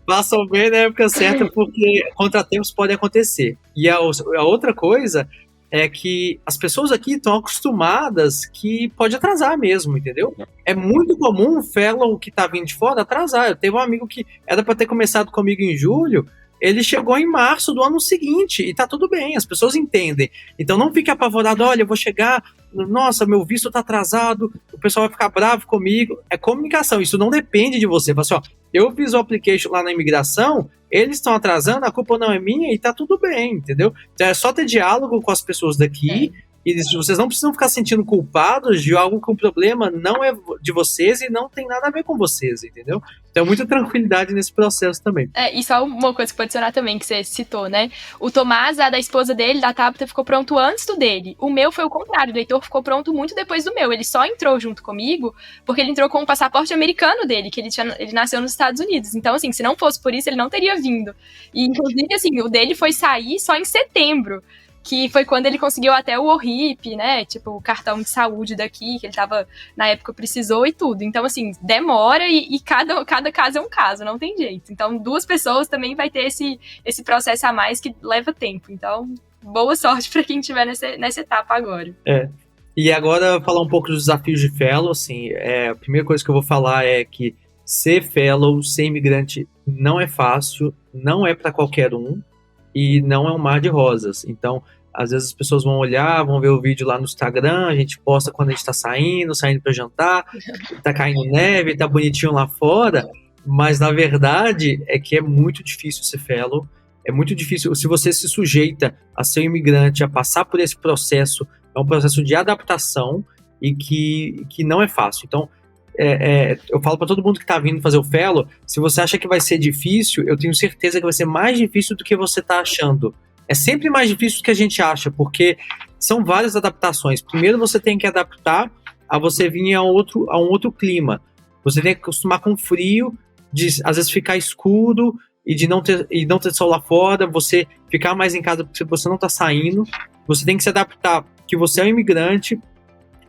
Façam bem na época certa, porque contratempos podem acontecer. E a outra coisa é que as pessoas aqui estão acostumadas que pode atrasar mesmo, entendeu? É muito comum um fellow que tá vindo de fora atrasar. Eu teve um amigo que era para ter começado comigo em julho, ele chegou em março do ano seguinte, e tá tudo bem, as pessoas entendem. Então não fique apavorado, olha, eu vou chegar, nossa, meu visto tá atrasado, o pessoal vai ficar bravo comigo. É comunicação, isso não depende de você. Fala assim, ó, eu fiz o application lá na imigração, eles estão atrasando, a culpa não é minha e tá tudo bem, entendeu? Então é só ter diálogo com as pessoas daqui, e vocês não precisam ficar sentindo culpados de algo que o problema não é de vocês e não tem nada a ver com vocês, entendeu? Então muita tranquilidade nesse processo também. E só uma coisa que pode adicionar também, que você citou, né? O Tomás, a da esposa dele, da Tabata, ficou pronto antes do dele. O meu foi o contrário, o Heitor ficou pronto muito depois do meu. Ele só entrou junto comigo porque ele entrou com o passaporte americano dele, que ele nasceu nos Estados Unidos. Então, assim, se não fosse por isso, ele não teria vindo. E, inclusive, assim, o dele foi sair só em setembro, que foi quando ele conseguiu até o ORIP, né, tipo, o cartão de saúde daqui, que ele tava, na época, precisou e tudo. Então, assim, demora e cada caso é um caso, não tem jeito. Então, 2 pessoas também vai ter esse processo a mais que leva tempo. Então, boa sorte para quem estiver nessa etapa agora. E agora, falar um pouco dos desafios de fellow, assim, a primeira coisa que eu vou falar é que ser fellow, ser imigrante, não é fácil, não é para qualquer um, e não é um mar de rosas. Então, às vezes as pessoas vão olhar, vão ver o vídeo lá no Instagram, a gente posta quando a gente tá saindo para jantar, tá caindo neve, tá bonitinho lá fora, mas na verdade é que é muito difícil ser fellow, é muito difícil, se você se sujeita a ser um imigrante, a passar por esse processo, é um processo de adaptação e que não é fácil. Então, eu falo para todo mundo que está vindo fazer o fellow, se você acha que vai ser difícil, eu tenho certeza que vai ser mais difícil do que você está achando. É sempre mais difícil do que a gente acha, porque são várias adaptações. Primeiro você tem que adaptar a você vir a um outro clima. Você tem que acostumar com frio, de às vezes ficar escuro e de não ter sol lá fora, você ficar mais em casa porque você não está saindo. Você tem que se adaptar, que você é um imigrante,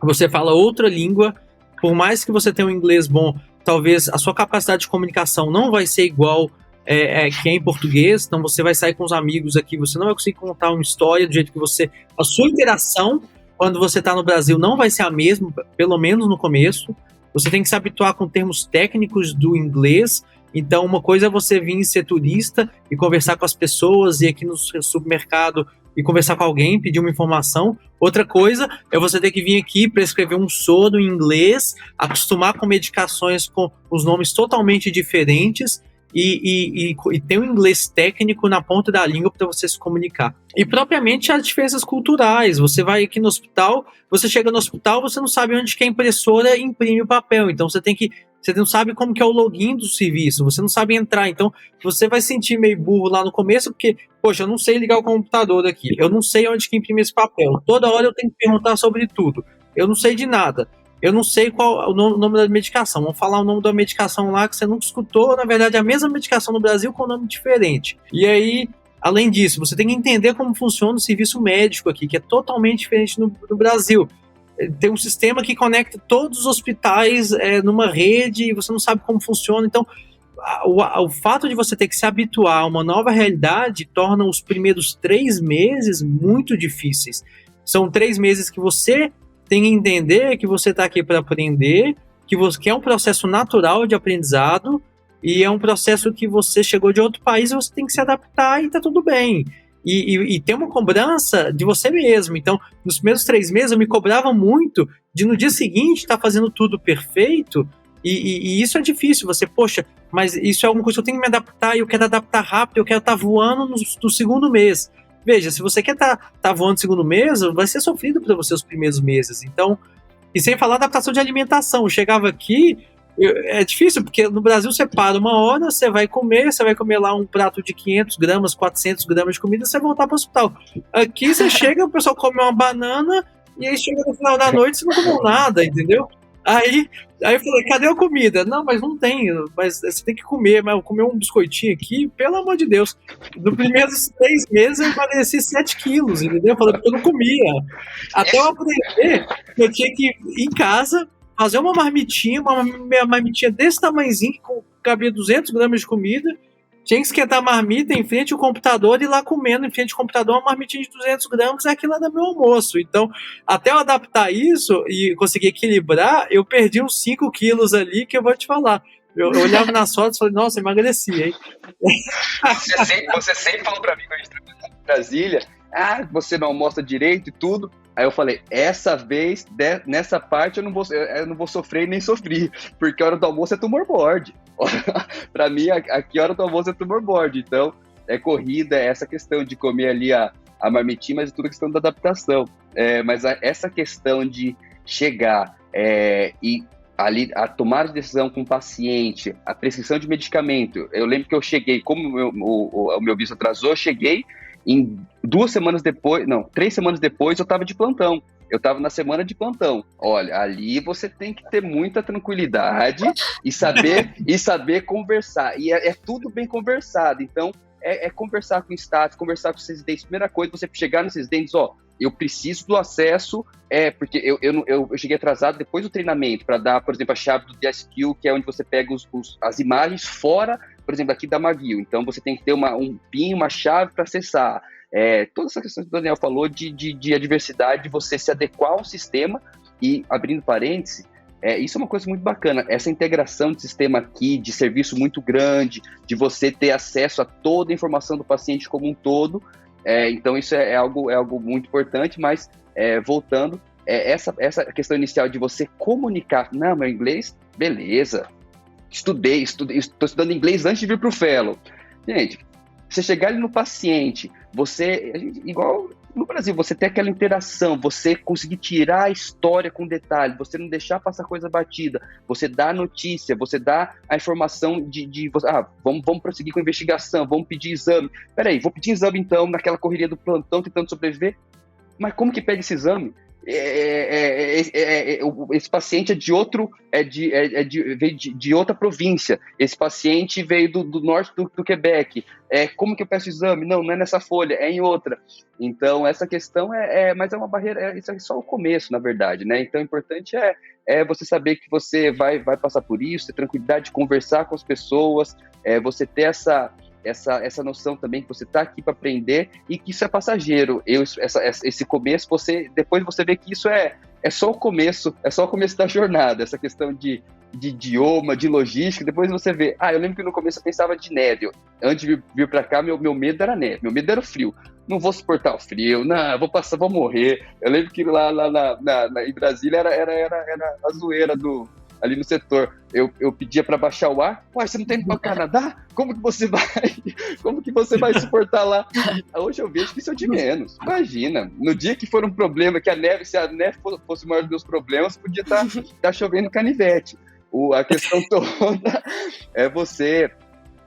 você fala outra língua. Por mais que você tenha um inglês bom, talvez a sua capacidade de comunicação não vai ser igual que é em português, então você vai sair com os amigos aqui, você não vai conseguir contar uma história do jeito que você... A sua interação, quando você está no Brasil, não vai ser a mesma, pelo menos no começo. Você tem que se habituar com termos técnicos do inglês. Então, uma coisa é você vir ser turista e conversar com as pessoas, ir aqui no supermercado e conversar com alguém, pedir uma informação. Outra coisa é você ter que vir aqui prescrever um soro em inglês, acostumar com medicações com os nomes totalmente diferentes e ter um inglês técnico na ponta da língua para você se comunicar. E propriamente as diferenças culturais. Você vai aqui no hospital, você chega no hospital, você não sabe onde que a impressora imprime o papel. Então você não sabe como que é o login do serviço, você não sabe entrar, então você vai sentir meio burro lá no começo, porque, poxa, eu não sei ligar o computador aqui, eu não sei onde que imprime esse papel, toda hora eu tenho que perguntar sobre tudo, eu não sei de nada, eu não sei qual é o nome da medicação, vamos falar o nome da medicação lá que você nunca escutou, na verdade é a mesma medicação no Brasil com um nome diferente. E aí, além disso, você tem que entender como funciona o serviço médico aqui, que é totalmente diferente no Brasil. Tem um sistema que conecta todos os hospitais numa rede e você não sabe como funciona. Então, o fato de você ter que se habituar a uma nova realidade torna os primeiros 3 meses muito difíceis. São 3 meses que você tem que entender que você está aqui para aprender, que é um processo natural de aprendizado, e é um processo que você chegou de outro país e você tem que se adaptar e tá tudo bem. E tem uma cobrança de você mesmo. Então, nos primeiros 3 meses eu me cobrava muito de no dia seguinte estar fazendo tudo perfeito, e isso é difícil. Você, poxa, mas isso é alguma coisa que eu tenho que me adaptar, e eu quero adaptar rápido, eu quero estar voando no segundo mês. Veja, se você quer tá voando no segundo mês, vai ser sofrido para você os primeiros meses. Então, e sem falar adaptação de alimentação. Eu chegava aqui, é difícil, porque no Brasil você para uma hora, você vai comer lá um prato de 500 gramas, 400 gramas de comida, você vai voltar para o hospital. Aqui você chega, o pessoal come uma banana, e aí chega no final da noite, você não comeu nada, entendeu? Aí eu falei, cadê a comida? Não, mas não tem, mas você tem que comer, mas eu comer um biscoitinho aqui, pelo amor de Deus. Nos primeiros 3 meses eu emagreci 7 quilos, entendeu? Eu falei, porque eu não comia. Até eu aprender, eu tinha que ir em casa, fazer uma marmitinha desse tamanhozinho, que cabia 200 gramas de comida, tinha que esquentar a marmita em frente ao computador e ir lá comendo em frente ao computador uma marmitinha de 200 gramas, aquilo era meu almoço. Então, até eu adaptar isso e conseguir equilibrar, eu perdi uns 5 quilos ali, que eu vou te falar. Eu olhava nas fotos e falei, nossa, emagreci, hein? Você sempre falou pra mim quando a gente trabalhava em Brasília, você não almoça direito e tudo. Aí eu falei, essa vez, nessa parte eu não vou sofrer nem sofrer, porque a hora do almoço é tumor board. Pra mim, aqui a hora do almoço é tumor board. Então, é corrida, é essa questão de comer ali a marmitinha, mas é tudo questão da adaptação. Mas essa questão de chegar e ali a tomar a decisão com o paciente, a prescrição de medicamento. Eu lembro que eu cheguei, como o meu visto atrasou, eu cheguei em 3 semanas depois eu estava de plantão. Eu estava na semana de plantão. Olha, ali você tem que ter muita tranquilidade e saber conversar. E é tudo bem conversado. Então, conversar com o staff, conversar com os residentes. Primeira coisa, você chegar nos residentes, eu preciso do acesso, porque eu cheguei atrasado depois do treinamento para dar, por exemplo, a chave do DSQ, que é onde você pega as imagens fora, por exemplo, aqui da Mavio. Então, você tem que ter um PIN, uma chave para acessar. Toda essa questão que o Daniel falou de adversidade, de você se adequar ao sistema e, abrindo parênteses, isso é uma coisa muito bacana, essa integração de sistema aqui, de serviço muito grande, de você ter acesso a toda a informação do paciente como um todo. Então isso é algo muito importante, mas voltando, essa questão inicial de você comunicar, não, meu inglês, beleza, estou estudando inglês antes de vir para o fellow. Gente, você chegar ali no paciente, igual no Brasil, você ter aquela interação, você conseguir tirar a história com detalhe, você não deixar passar coisa batida, você dá a notícia, você dá a informação vamos prosseguir com a investigação, vamos pedir exame. Peraí, vou pedir exame então, naquela correria do plantão, tentando sobreviver. Mas como que pega esse exame? Esse paciente veio de outra província, esse paciente veio do norte do Quebec, como que eu peço exame? Não é nessa folha, é em outra. Então essa questão mas é uma barreira, isso é só o começo, na verdade, né? Então o importante é você saber que você vai passar por isso, ter tranquilidade de conversar com as pessoas, você ter essa noção também que você está aqui para aprender e que isso é passageiro. Esse começo, depois você vê que isso é só o começo da jornada, essa questão de idioma, de logística. Depois você vê, eu lembro que no começo eu pensava de neve. Antes de vir para cá, meu medo era neve, meu medo era o frio. Não vou suportar o frio, não, vou morrer. Eu lembro que lá em Brasília era a zoeira ali no setor, eu pedia para baixar o ar. Você não tem ido para o Canadá? Como que você vai suportar lá? Hoje eu vejo que isso é de menos. Imagina, no dia que for um problema, se a neve fosse o maior dos meus problemas, podia estar chovendo canivete. A questão toda é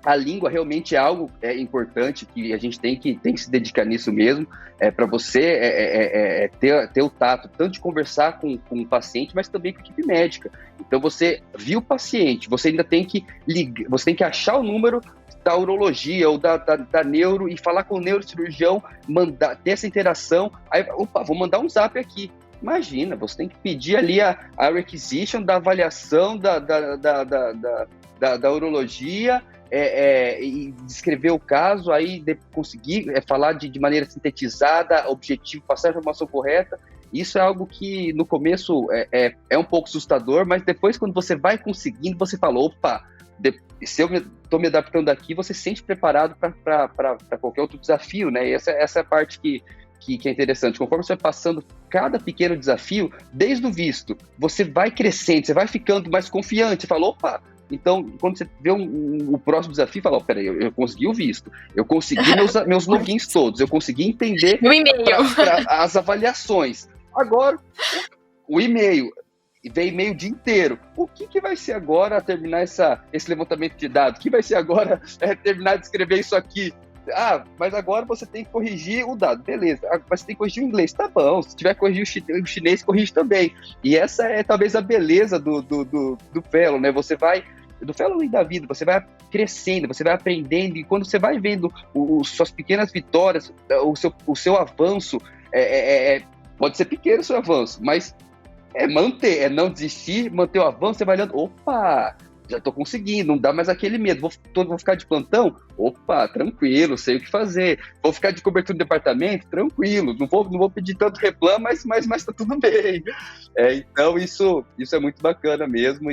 a língua realmente é algo importante, que a gente tem que se dedicar nisso mesmo, para você ter o tato, tanto de conversar com o paciente, mas também com a equipe médica. Então você viu o paciente, você ainda tem que você tem que achar o número da urologia ou da neuro e falar com o neurocirurgião, ter essa interação, aí, vou mandar um zap aqui. Imagina, você tem que pedir ali a requisition da avaliação da urologia, e descrever o caso, aí conseguir falar de maneira sintetizada, objetivo, passar a informação correta. Isso é algo que no começo é um pouco assustador, mas depois quando você vai conseguindo, você fala, opa, se eu estou me adaptando aqui, você se sente preparado para qualquer outro desafio, né? E essa é a parte que é interessante. Conforme você vai passando cada pequeno desafio, desde o visto, você vai crescendo, você vai ficando mais confiante, você fala, opa, então, quando você vê o próximo desafio, fala, peraí, eu consegui o visto, eu consegui meus logins todos, eu consegui entender as avaliações. Agora, o e-mail, vem e-mail o dia inteiro. O que vai ser agora terminar esse levantamento de dados? O que vai ser agora terminar de escrever isso aqui? Mas agora você tem que corrigir o dado. Beleza, mas você tem que corrigir o inglês. Tá bom, se tiver que corrigir o chinês, corrige também. E essa é talvez a beleza do fellow, né? Você vai, do fellow e da vida, você vai crescendo, você vai aprendendo, e quando você vai vendo suas pequenas vitórias, o seu avanço, pode ser pequeno o seu avanço, mas manter, não desistir, manter o avanço, você vai olhando, opa, já tô conseguindo, não dá mais aquele medo, vou ficar de plantão? Opa, tranquilo, sei o que fazer. Vou ficar de cobertura no departamento? Tranquilo, não vou pedir tanto reclamo, mas tá tudo bem. Então isso é muito bacana mesmo,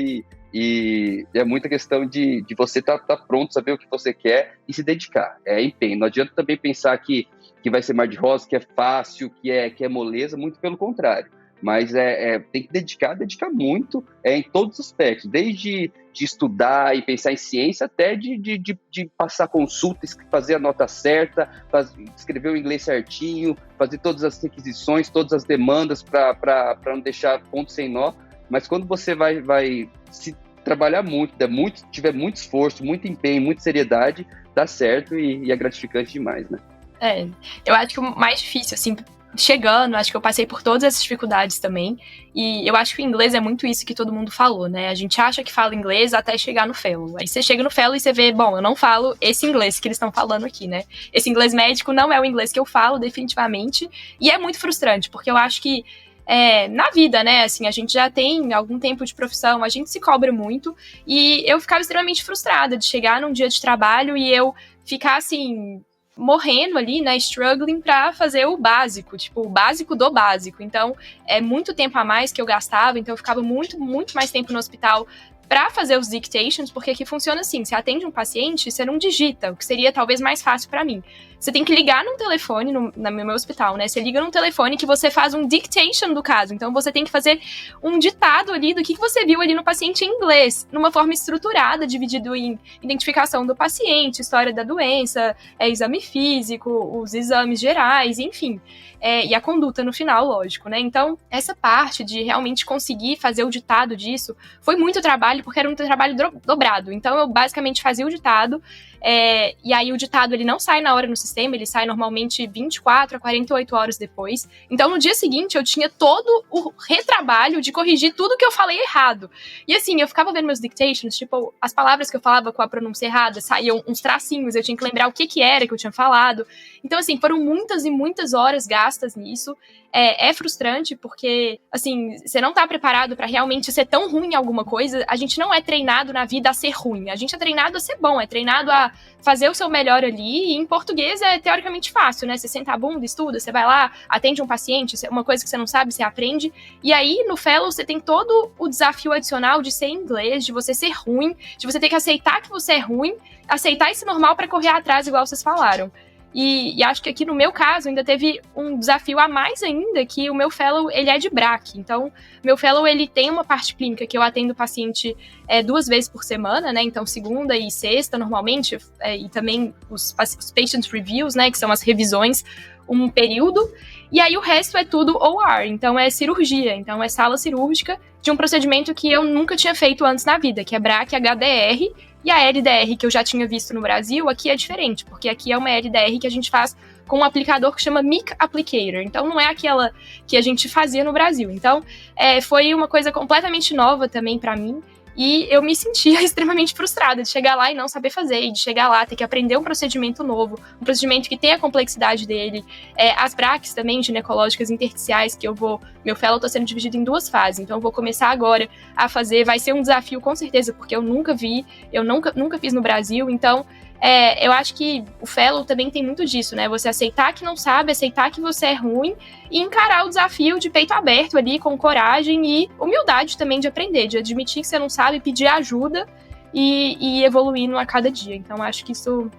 e é muita questão de você tá pronto, saber o que você quer e se dedicar. É empenho. Não adianta também pensar que vai ser mar de rosa, que é fácil, que é moleza, muito pelo contrário. Mas tem que dedicar muito em todos os aspectos, desde de estudar e pensar em ciência, até de passar consulta, fazer a nota certa, escrever o inglês certinho, fazer todas as requisições, todas as demandas para não deixar ponto sem nó. Mas quando você vai se trabalhar muito, tiver muito esforço, muito empenho, muita seriedade, dá certo e é gratificante demais, né? Eu acho que o mais difícil, assim, chegando, acho que eu passei por todas essas dificuldades também, e eu acho que o inglês é muito isso que todo mundo falou, né? A gente acha que fala inglês até chegar no fellow. Aí você chega no fellow e você vê, bom, eu não falo esse inglês que eles estão falando aqui, né? Esse inglês médico não é o inglês que eu falo, definitivamente, e é muito frustrante, porque eu acho que na vida, né, assim, a gente já tem algum tempo de profissão, a gente se cobra muito, e eu ficava extremamente frustrada de chegar num dia de trabalho e eu ficar, assim, morrendo ali, né, struggling pra fazer o básico, tipo, o básico do básico. Então, é muito tempo a mais que eu gastava, então eu ficava muito, muito mais tempo no hospital para fazer os dictations, porque aqui funciona assim, você atende um paciente, você não digita, o que seria talvez mais fácil para mim. Você tem que ligar num telefone, no meu hospital, né? Você liga num telefone que você faz um dictation do caso. Então, você tem que fazer um ditado ali do que você viu ali no paciente em inglês, numa forma estruturada, dividido em identificação do paciente, história da doença, exame físico, os exames gerais, enfim. E a conduta no final, lógico, né? Então, essa parte de realmente conseguir fazer o ditado disso foi muito trabalho, porque era um trabalho dobrado. Então, eu basicamente fazia o ditado, e aí o ditado ele não sai na hora no sistema, ele sai normalmente 24 a 48 horas depois. Então, no dia seguinte, eu tinha todo o retrabalho de corrigir tudo que eu falei errado. E assim, eu ficava vendo meus dictations, tipo, as palavras que eu falava com a pronúncia errada, saíam uns tracinhos, eu tinha que lembrar o que era que eu tinha falado. Então, assim, foram muitas e muitas horas gastas nisso. É frustrante, porque, assim, você não tá preparado pra realmente ser tão ruim em alguma coisa. A gente não é treinado na vida a ser ruim. A gente é treinado a ser bom, é treinado a fazer o seu melhor ali. E em português é teoricamente fácil, né? Você senta a bunda, estuda, você vai lá, atende um paciente, uma coisa que você não sabe, você aprende. E aí, no fellow, você tem todo o desafio adicional de ser inglês, de você ser ruim, de você ter que aceitar que você é ruim, aceitar esse normal pra correr atrás, igual vocês falaram. E acho que aqui no meu caso ainda teve um desafio a mais ainda, que o meu fellow, ele é de BRAC. Então, meu fellow, ele tem uma parte clínica que eu atendo o paciente 2 vezes por semana, né? Então, segunda e sexta, normalmente, e também os patient reviews, né? Que são as revisões, um período. E aí, o resto é tudo OR, então é cirurgia. Então, é sala cirúrgica de um procedimento que eu nunca tinha feito antes na vida, que é BRAC HDR. E a LDR que eu já tinha visto no Brasil, aqui é diferente, porque aqui é uma LDR que a gente faz com um aplicador que chama Mic Applicator. Então, não é aquela que a gente fazia no Brasil. Então, foi uma coisa completamente nova também para mim. E eu me sentia extremamente frustrada de chegar lá e não saber fazer, e de chegar lá, ter que aprender um procedimento novo, um procedimento que tem a complexidade dele. As praques também ginecológicas intersticiais que meu fellow está sendo dividido em 2 fases, então eu vou começar agora a fazer, vai ser um desafio com certeza, porque eu nunca fiz no Brasil, então eu acho que o fellow também tem muito disso, né? Você aceitar que não sabe, aceitar que você é ruim e encarar o desafio de peito aberto ali, com coragem e humildade também de aprender, de admitir que você não sabe, pedir ajuda e evoluindo a cada dia. Então, acho que isso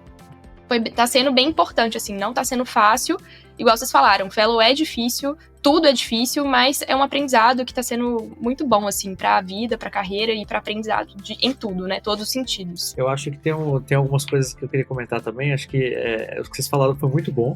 tá sendo bem importante, assim, não tá sendo fácil. Igual vocês falaram, fellow é difícil, tudo é difícil, mas é um aprendizado que tá sendo muito bom, assim, pra vida, pra carreira e pra aprendizado em tudo, né? Todos os sentidos. Eu acho que tem algumas coisas que eu queria comentar também, acho que o que vocês falaram foi muito bom,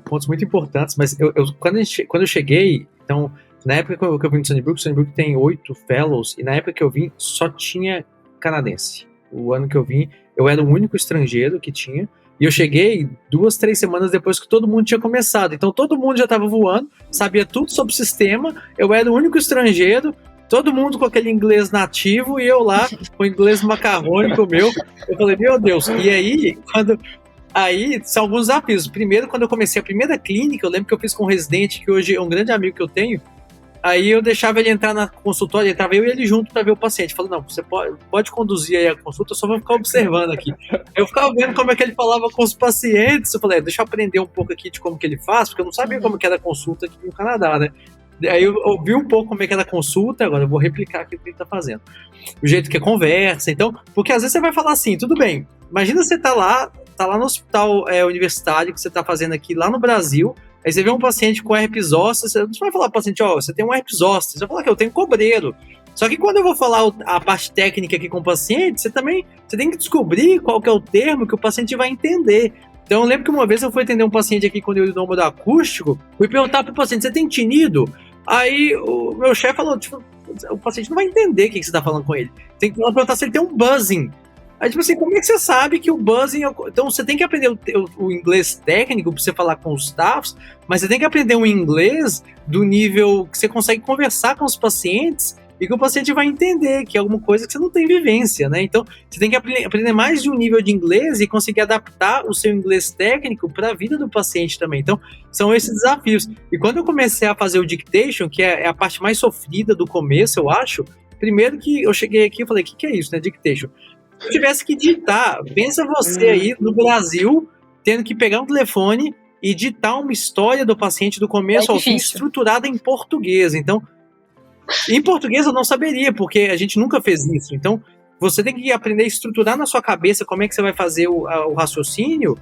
pontos muito importantes, mas quando eu cheguei, então, na época que eu vim de Sunnybrook tem 8 fellows, e na época que eu vim, só tinha canadense. O ano que eu vim, eu era o único estrangeiro que tinha, e eu cheguei 2, 3 semanas depois que todo mundo tinha começado. Então todo mundo já estava voando, sabia tudo sobre o sistema, eu era o único estrangeiro, todo mundo com aquele inglês nativo, e eu lá com o inglês macarrônico meu. Eu falei, meu Deus. E aí, são alguns desafios. Primeiro, quando eu comecei a primeira clínica, eu lembro que eu fiz com um residente, que hoje é um grande amigo que eu tenho. Aí eu deixava ele entrar na consultória, entrava eu e ele junto para ver o paciente. Falei, não, você pode conduzir aí a consulta, eu só vou ficar observando aqui. Eu ficava vendo como é que ele falava com os pacientes. Eu falei, deixa eu aprender um pouco aqui de como que ele faz, porque eu não sabia como que era a consulta aqui no Canadá, né? Aí eu ouvi um pouco como é que era a consulta, agora eu vou replicar aqui o que ele tá fazendo. O jeito que é conversa, então, porque às vezes você vai falar assim, tudo bem, imagina você tá lá no hospital universitário que você tá fazendo aqui lá no Brasil. Aí você vê um paciente com herpes zoster, você não vai falar pro paciente, você tem um herpes zoster, você vai falar que eu tenho cobreiro. Só que quando eu vou falar a parte técnica aqui com o paciente, você tem que descobrir qual que é o termo que o paciente vai entender. Então eu lembro que uma vez eu fui atender um paciente aqui quando eu ia no número acústico, fui perguntar pro paciente, você tem tinido? Aí o meu chefe falou, tipo, o paciente não vai entender o que você tá falando com ele. Tem que perguntar se ele tem um buzzing. Aí, tipo assim, como é que você sabe que o buzzing... Então, você tem que aprender o inglês técnico pra você falar com os staffs, mas você tem que aprender um inglês do nível que você consegue conversar com os pacientes e que o paciente vai entender, que é alguma coisa que você não tem vivência, né? Então, você tem que aprender mais de um nível de inglês e conseguir adaptar o seu inglês técnico para a vida do paciente também. Então, são esses desafios. E quando eu comecei a fazer o dictation, que é a parte mais sofrida do começo, eu acho, primeiro que eu cheguei aqui e falei, o que é isso, né, dictation? Se eu tivesse que digitar, pensa você aí no Brasil, tendo que pegar um telefone e digitar uma história do paciente do começo ao fim, estruturada em português. Então, em português eu não saberia, porque a gente nunca fez isso. Então, você tem que aprender a estruturar na sua cabeça como é que você vai fazer o raciocínio,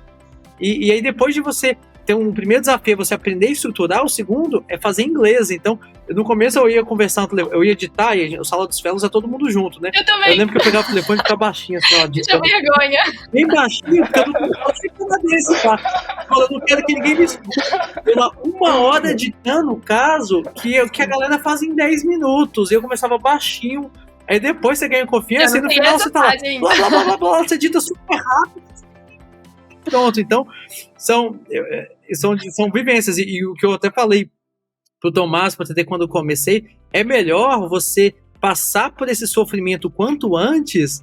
e aí depois de você ter um primeiro desafio é você aprender a estruturar, o segundo é fazer inglês. Então, no começo eu ia conversar no telefone, eu ia editar, e o sala dos fellows é todo mundo junto, né? Eu também. Eu lembro que eu pegava o telefone e ficava baixinho, assim, ó, Tinha vergonha. Bem baixinho, porque eu não consigo nada desse, tá? Eu não quero que ninguém me escute. Pela 1 hora editando o caso que a galera faz em 10 minutos. Eu começava baixinho, aí depois você ganha confiança e no final você tá lá, blá, blá, blá, blá, blá, você edita super rápido. Pronto, então são vivências, e o que eu até falei pro Tomás, pra ter quando eu comecei, é melhor você passar por esse sofrimento quanto antes,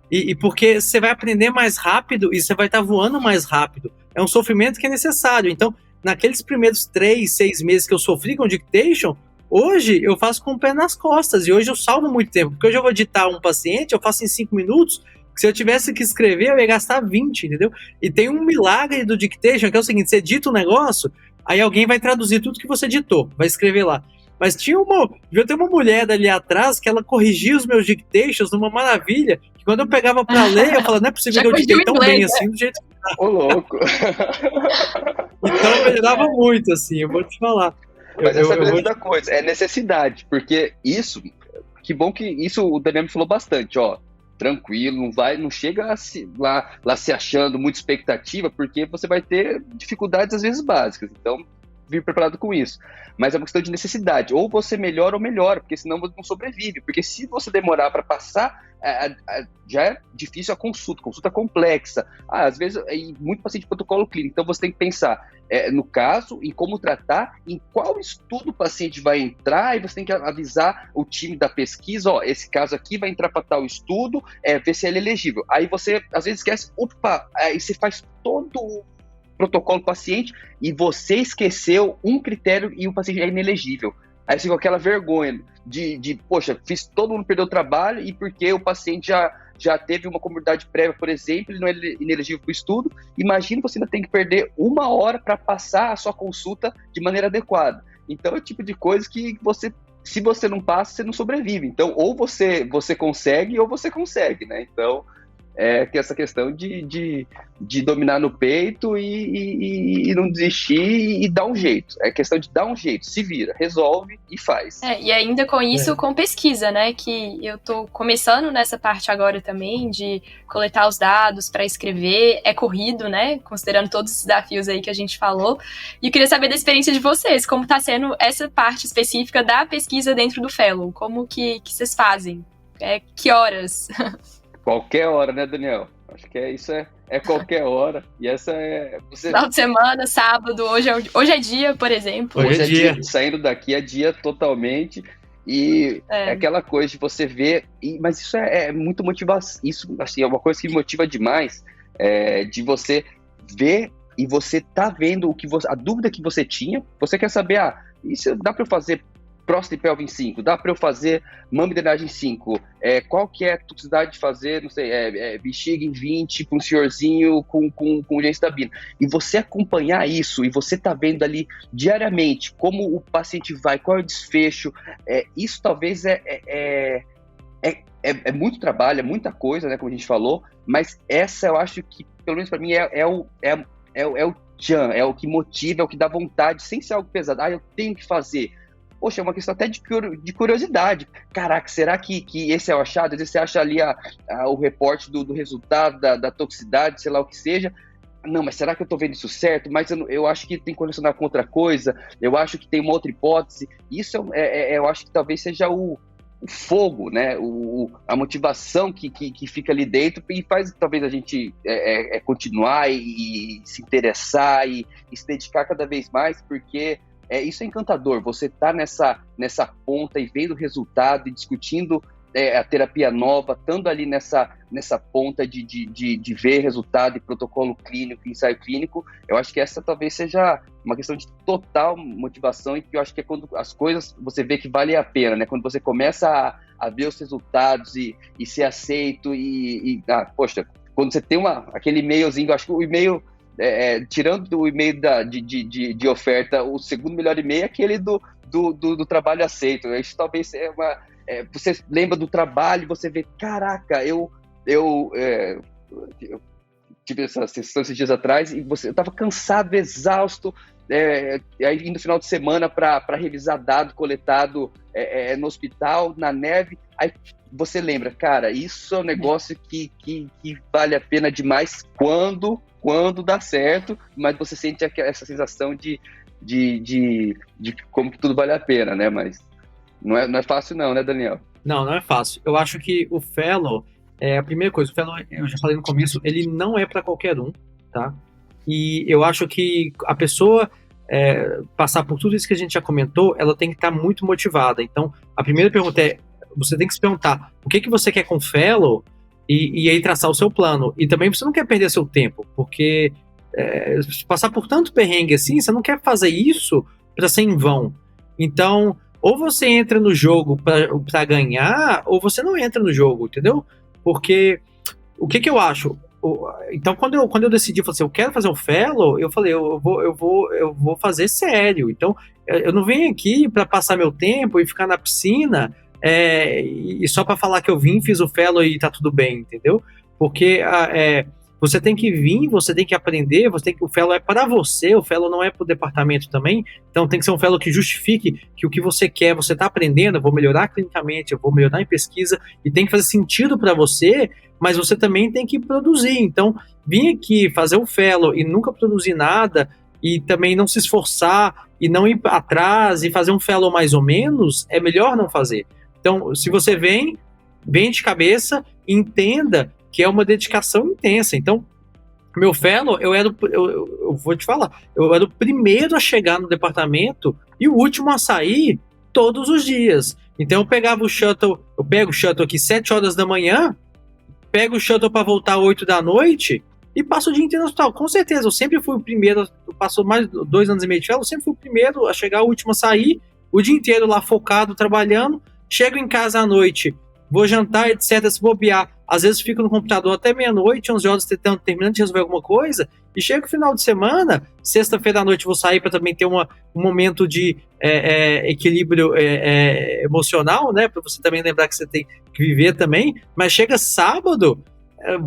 e porque você vai aprender mais rápido e você vai estar voando mais rápido. É um sofrimento que é necessário. Então, naqueles primeiros 3, 6 meses que eu sofri com dictation, hoje eu faço com o pé nas costas, e hoje eu salvo muito tempo, porque hoje eu vou digitar um paciente, eu faço em 5 minutos, se eu tivesse que escrever, eu ia gastar 20, entendeu? E tem um milagre do dictation, que é o seguinte, você dita um negócio, aí alguém vai traduzir tudo que você ditou, vai escrever lá. Mas devia ter uma mulher dali atrás que ela corrigia os meus dictations numa maravilha, que quando eu pegava pra ler, eu falava, não é possível que eu ditei tão bem assim, do jeito que tá. Ô, louco! Então eu melhorava muito, assim, eu vou te falar. Mas essa é a grande coisa, é necessidade, porque isso, que bom que isso o Daniel me falou bastante, ó, tranquilo, não chega lá se achando muita expectativa, porque você vai ter dificuldades às vezes básicas. Então, vir preparado com isso. Mas é uma questão de necessidade. Ou você melhora ou melhora, porque senão você não sobrevive. Porque se você demorar para passar, já é difícil a consulta complexa. Às vezes, muito paciente de protocolo clínico. Então, você tem que pensar, no caso, em como tratar, em qual estudo o paciente vai entrar, e você tem que avisar o time da pesquisa, esse caso aqui vai entrar para tal estudo, ver se ele é elegível. Aí você, às vezes, esquece, aí você faz todo o protocolo paciente e você esqueceu um critério e o paciente é inelegível. Aí fica aquela vergonha poxa, todo mundo perdeu o trabalho e porque o paciente já teve uma comorbidade prévia, por exemplo, ele não é inelegível para o estudo. Imagina você ainda tem que perder 1 hora para passar a sua consulta de maneira adequada. Então é o tipo de coisa que se você não passa, você não sobrevive. Então, ou você consegue, ou você consegue, né? Então, tem essa questão de dominar no peito e não desistir e dar um jeito. É questão de dar um jeito, se vira, resolve e faz. E ainda com isso, com pesquisa, né? Que eu tô começando nessa parte agora também, de coletar os dados para escrever. É corrido, né? Considerando todos os desafios aí que a gente falou. E eu queria saber da experiência de vocês, como tá sendo essa parte específica da pesquisa dentro do Fellow. Como que vocês fazem? Que horas? Qualquer hora, né, Daniel? Acho que isso é qualquer hora. E essa é... Final de semana, sábado, hoje é dia, por exemplo. Hoje é dia. Saindo daqui é dia totalmente. E é aquela coisa de você ver... Mas isso é muito motivação. Isso, assim, é uma coisa que me motiva demais. De você ver e você tá vendo a dúvida que você tinha. Você quer saber, isso dá para eu fazer próstata e pelve em 5, dá para eu fazer mama e drenagem em 5, qual que é a toxicidade de fazer, não sei, bexiga em 20 para um senhorzinho com gemcitabina. E você acompanhar isso, e você tá vendo ali diariamente como o paciente vai, qual é o desfecho, isso talvez é muito trabalho, é muita coisa, né, como a gente falou, mas essa eu acho que, pelo menos para mim, é o tchan, é o que motiva, é o que dá vontade, sem ser algo pesado. Eu tenho que fazer. Poxa, é uma questão até de curiosidade. Caraca, será que esse é o achado? Às vezes você acha ali o reporte do resultado, da toxicidade, sei lá o que seja. Não, mas será que eu estou vendo isso certo? Mas eu acho que tem que condicionar com outra coisa. Eu acho que tem uma outra hipótese. Isso eu acho que talvez seja o fogo, né? A motivação que fica ali dentro e faz talvez a gente continuar e se interessar e se dedicar cada vez mais, porque... isso é encantador, você tá nessa ponta e vendo o resultado e discutindo a terapia nova, estando ali nessa ponta de ver resultado e protocolo clínico, ensaio clínico. Eu acho que essa talvez seja uma questão de total motivação, e que eu acho que é quando as coisas você vê que vale a pena, né? Quando você começa a ver os resultados e ser aceito poxa, quando você tem aquele e-mailzinho, eu acho que o e-mail... tirando o e-mail de oferta, o segundo melhor e-mail é aquele do trabalho aceito. Isso talvez você lembra do trabalho, você vê, caraca, eu tive essa sessão esses dias atrás e eu estava cansado, exausto, aí no final de semana para revisar dado coletado no hospital, na neve, aí você lembra, cara, isso é um negócio que vale a pena demais quando dá certo, mas você sente essa sensação de como que tudo vale a pena, né? Mas não é fácil não, né, Daniel? Não é fácil. Eu acho que o Fellow, a primeira coisa, o Fellow, eu já falei no começo, ele não é para qualquer um, tá? E eu acho que a pessoa passar por tudo isso que a gente já comentou, ela tem que estar muito motivada. Então, a primeira pergunta você tem que se perguntar o que você quer com o Fellow, e aí traçar o seu plano. E também você não quer perder seu tempo, porque passar por tanto perrengue assim, você não quer fazer isso para ser em vão. Então, ou você entra no jogo para ganhar, ou você não entra no jogo, entendeu? Porque, o que eu acho? Então, quando eu decidi, falei assim, eu quero fazer um Fellow, eu falei, eu vou fazer sério. Então, eu não venho aqui para passar meu tempo e ficar na piscina... e só para falar que eu fiz o Fellow e tá tudo bem, entendeu? Porque você tem que vir, você tem que aprender, o Fellow é para você, o Fellow não é para o departamento também, então tem que ser um Fellow que justifique que o que você quer, você tá aprendendo, eu vou melhorar clinicamente, eu vou melhorar em pesquisa, e tem que fazer sentido para você, mas você também tem que produzir. Então, vir aqui fazer o Fellow e nunca produzir nada, e também não se esforçar e não ir atrás e fazer um fellow mais ou menos, é melhor não fazer. Então, se você vem de cabeça, entenda que é uma dedicação intensa. Então, meu fellow, eu vou te falar, eu era o primeiro a chegar no departamento e o último a sair todos os dias. Então, eu pego o shuttle aqui 7 horas da manhã, pego o shuttle para voltar 8 da noite e passo o dia inteiro no hospital. Com certeza, eu sempre fui o primeiro, passou mais de 2 anos e meio de fellow, eu sempre fui o primeiro a chegar, o último a sair, o dia inteiro lá focado, trabalhando, chego em casa à noite, vou jantar, etc, se bobear, às vezes fico no computador até meia-noite, 11 horas, terminando de resolver alguma coisa, e chego no final de semana, sexta-feira à noite vou sair para também ter um momento de equilíbrio emocional, né, para você também lembrar que você tem que viver também, mas chega sábado,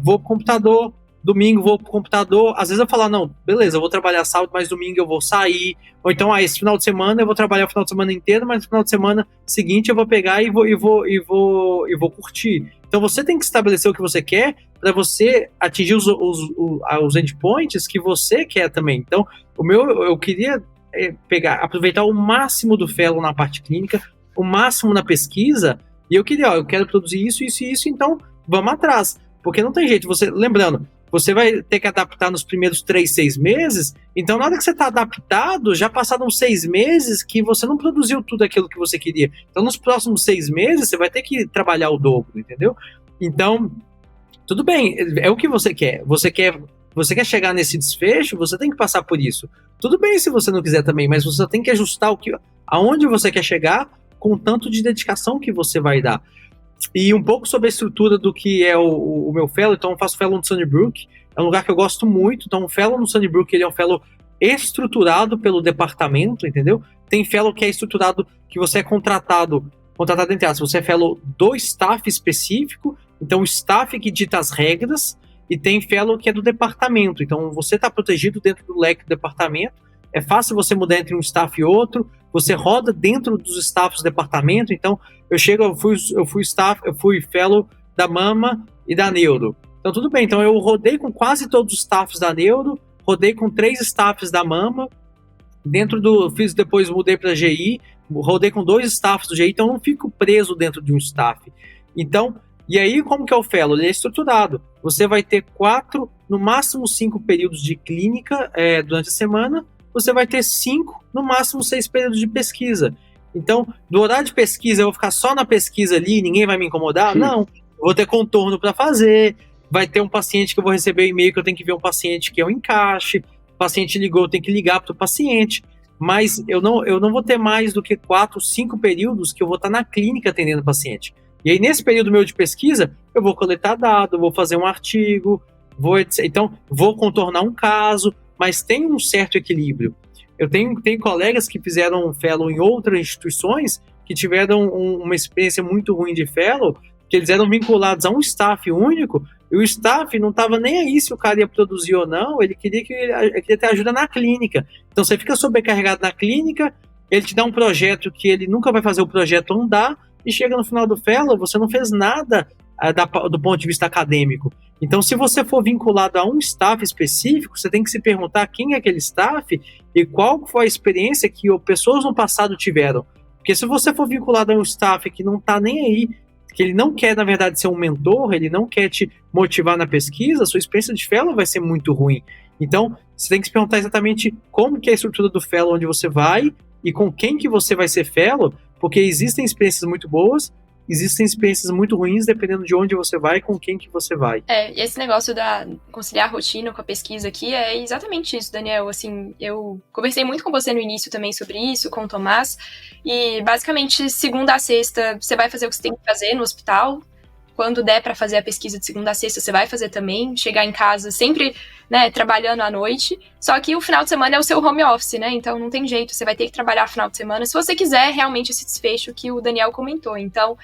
vou pro computador, domingo vou pro computador, às vezes eu falo, não, beleza, eu vou trabalhar sábado, mas domingo eu vou sair, ou então, esse final de semana eu vou trabalhar o final de semana inteiro, mas no final de semana seguinte eu vou pegar e vou curtir. Então você tem que estabelecer o que você quer para você atingir os endpoints que você quer também. Então, eu queria aproveitar o máximo do fellow na parte clínica, o máximo na pesquisa, e eu quero produzir isso, então vamos atrás. Porque não tem jeito, lembrando, você vai ter que adaptar nos primeiros 3, 6 meses, então na hora que você está adaptado, já passaram 6 meses que você não produziu tudo aquilo que você queria. Então nos próximos 6 meses, você vai ter que trabalhar o dobro, entendeu? Então, tudo bem, é o que você quer. Você quer chegar nesse desfecho, você tem que passar por isso. Tudo bem se você não quiser também, mas você tem que ajustar aonde você quer chegar com o tanto de dedicação que você vai dar. E um pouco sobre a estrutura do que é o meu fellow. Então eu faço fellow no Sunnybrook, é um lugar que eu gosto muito. Então o fellow no Sunnybrook, ele é um fellow estruturado pelo departamento, entendeu? Tem fellow que é estruturado, que você é contratado entre aspas, você é fellow do staff específico, então o staff que dita as regras, e tem fellow que é do departamento, então você está protegido dentro do leque do departamento, é fácil você mudar entre um staff e outro, você roda dentro dos staffs do departamento. Então eu fui fellow da Mama e da Neuro. Então tudo bem, então eu rodei com quase todos os staffs da Neuro, rodei com 3 staffs da Mama, depois mudei para GI, rodei com 2 staffs do GI, então eu não fico preso dentro de um staff. Então, e aí como que é o fellow? Ele é estruturado. Você vai ter 4, no máximo 5 períodos de clínica durante a semana, você vai ter 5, no máximo 6 períodos de pesquisa. Então, do horário de pesquisa, eu vou ficar só na pesquisa ali, ninguém vai me incomodar? Não. Eu vou ter contorno para fazer, vai ter um paciente que eu vou receber e-mail que eu tenho que ver um paciente que é um encaixe, o paciente ligou, eu tenho que ligar para o paciente, mas eu não vou ter mais do que 4, 5 períodos que eu vou estar na clínica atendendo o paciente. E aí, nesse período meu de pesquisa, eu vou coletar dados, vou fazer um artigo, vou contornar um caso, mas tem um certo equilíbrio. Eu tenho colegas que fizeram um fellow em outras instituições que tiveram uma experiência muito ruim de fellow, que eles eram vinculados a um staff único, e o staff não estava nem aí se o cara ia produzir ou não, ele queria ter ajuda na clínica. Então você fica sobrecarregado na clínica, ele te dá um projeto que ele nunca vai fazer o projeto andar, e chega no final do fellow, você não fez nada do ponto de vista acadêmico. Então, se você for vinculado a um staff específico, você tem que se perguntar quem é aquele staff e qual foi a experiência que pessoas no passado tiveram. Porque se você for vinculado a um staff que não está nem aí, que ele não quer, na verdade, ser um mentor, ele não quer te motivar na pesquisa, a sua experiência de fellow vai ser muito ruim. Então, você tem que se perguntar exatamente como que é a estrutura do fellow, onde você vai e com quem que você vai ser fellow, porque existem experiências muito boas, existem experiências muito ruins, dependendo de onde você vai e com quem que você vai. E esse negócio da conciliar a rotina com a pesquisa aqui é exatamente isso, Daniel. Assim, eu conversei muito com você no início também sobre isso, com o Tomás, e basicamente, segunda a sexta, você vai fazer o que você tem que fazer no hospital. Quando der para fazer a pesquisa de segunda a sexta, você vai fazer também. Chegar em casa sempre, né, trabalhando à noite. Só que o final de semana é o seu home office, né? Então não tem jeito, você vai ter que trabalhar final de semana se você quiser realmente esse desfecho que o Daniel comentou. Então,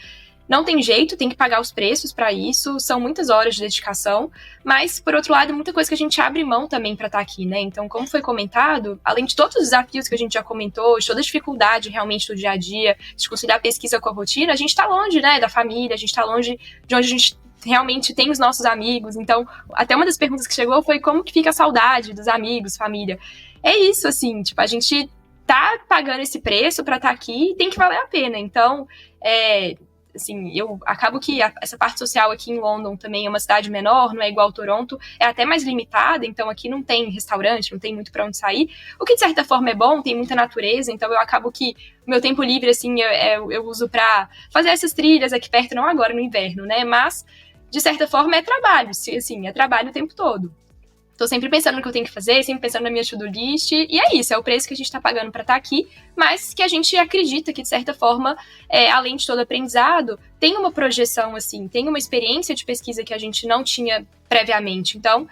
não tem jeito, tem que pagar os preços para isso, são muitas horas de dedicação, mas, por outro lado, muita coisa que a gente abre mão também para estar aqui, né? Então, como foi comentado, além de todos os desafios que a gente já comentou, de toda a dificuldade realmente do dia a dia, de conciliar a pesquisa com a rotina, a gente está longe, né, da família, a gente está longe de onde a gente realmente tem os nossos amigos. Então, até uma das perguntas que chegou foi como que fica a saudade dos amigos, família. É isso, assim, tipo, a gente tá pagando esse preço pra estar aqui e tem que valer a pena. Então, assim, eu acabo que essa parte social aqui em London também é uma cidade menor, não é igual Toronto, é até mais limitada, então aqui não tem restaurante, não tem muito pra onde sair, o que de certa forma é bom, tem muita natureza, então eu acabo que o meu tempo livre, assim, eu uso pra fazer essas trilhas aqui perto, não agora no inverno, né, mas de certa forma é trabalho, assim, é trabalho o tempo todo. Tô sempre pensando no que eu tenho que fazer, sempre pensando na minha to-do list, e é isso, é o preço que a gente tá pagando pra estar aqui, mas que a gente acredita que, de certa forma, além de todo aprendizado, tem uma projeção, assim, tem uma experiência de pesquisa que a gente não tinha previamente. Então,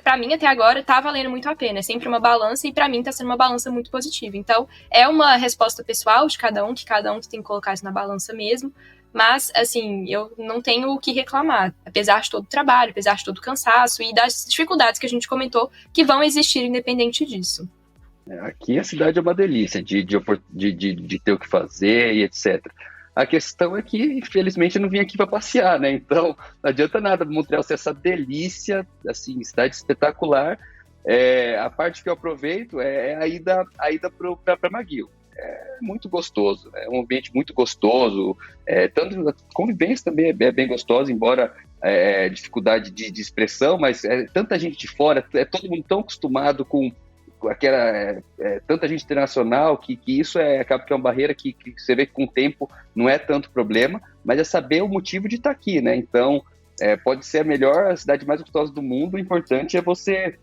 pra mim, até agora, tá valendo muito a pena. É sempre uma balança, e pra mim tá sendo uma balança muito positiva. Então, é uma resposta pessoal de cada um, que tem que colocar isso na balança mesmo. Mas, assim, eu não tenho o que reclamar, apesar de todo o trabalho, apesar de todo o cansaço e das dificuldades que a gente comentou, que vão existir independente disso. Aqui a cidade é uma delícia de ter o que fazer e etc. A questão é que, infelizmente, eu não vim aqui para passear, né? Então, não adianta nada Montreal ser essa delícia, assim, cidade espetacular. A parte que eu aproveito é a ida para McGill. É muito gostoso, é um ambiente muito gostoso, tanto a convivência também é bem gostosa, embora dificuldade de expressão, mas tanta gente de fora, todo mundo tão acostumado com aquela tanta gente internacional que isso acaba que é uma barreira que você vê que com o tempo não é tanto problema, mas é saber o motivo de estar aqui, né? Então pode ser a cidade mais gostosa do mundo, o importante é você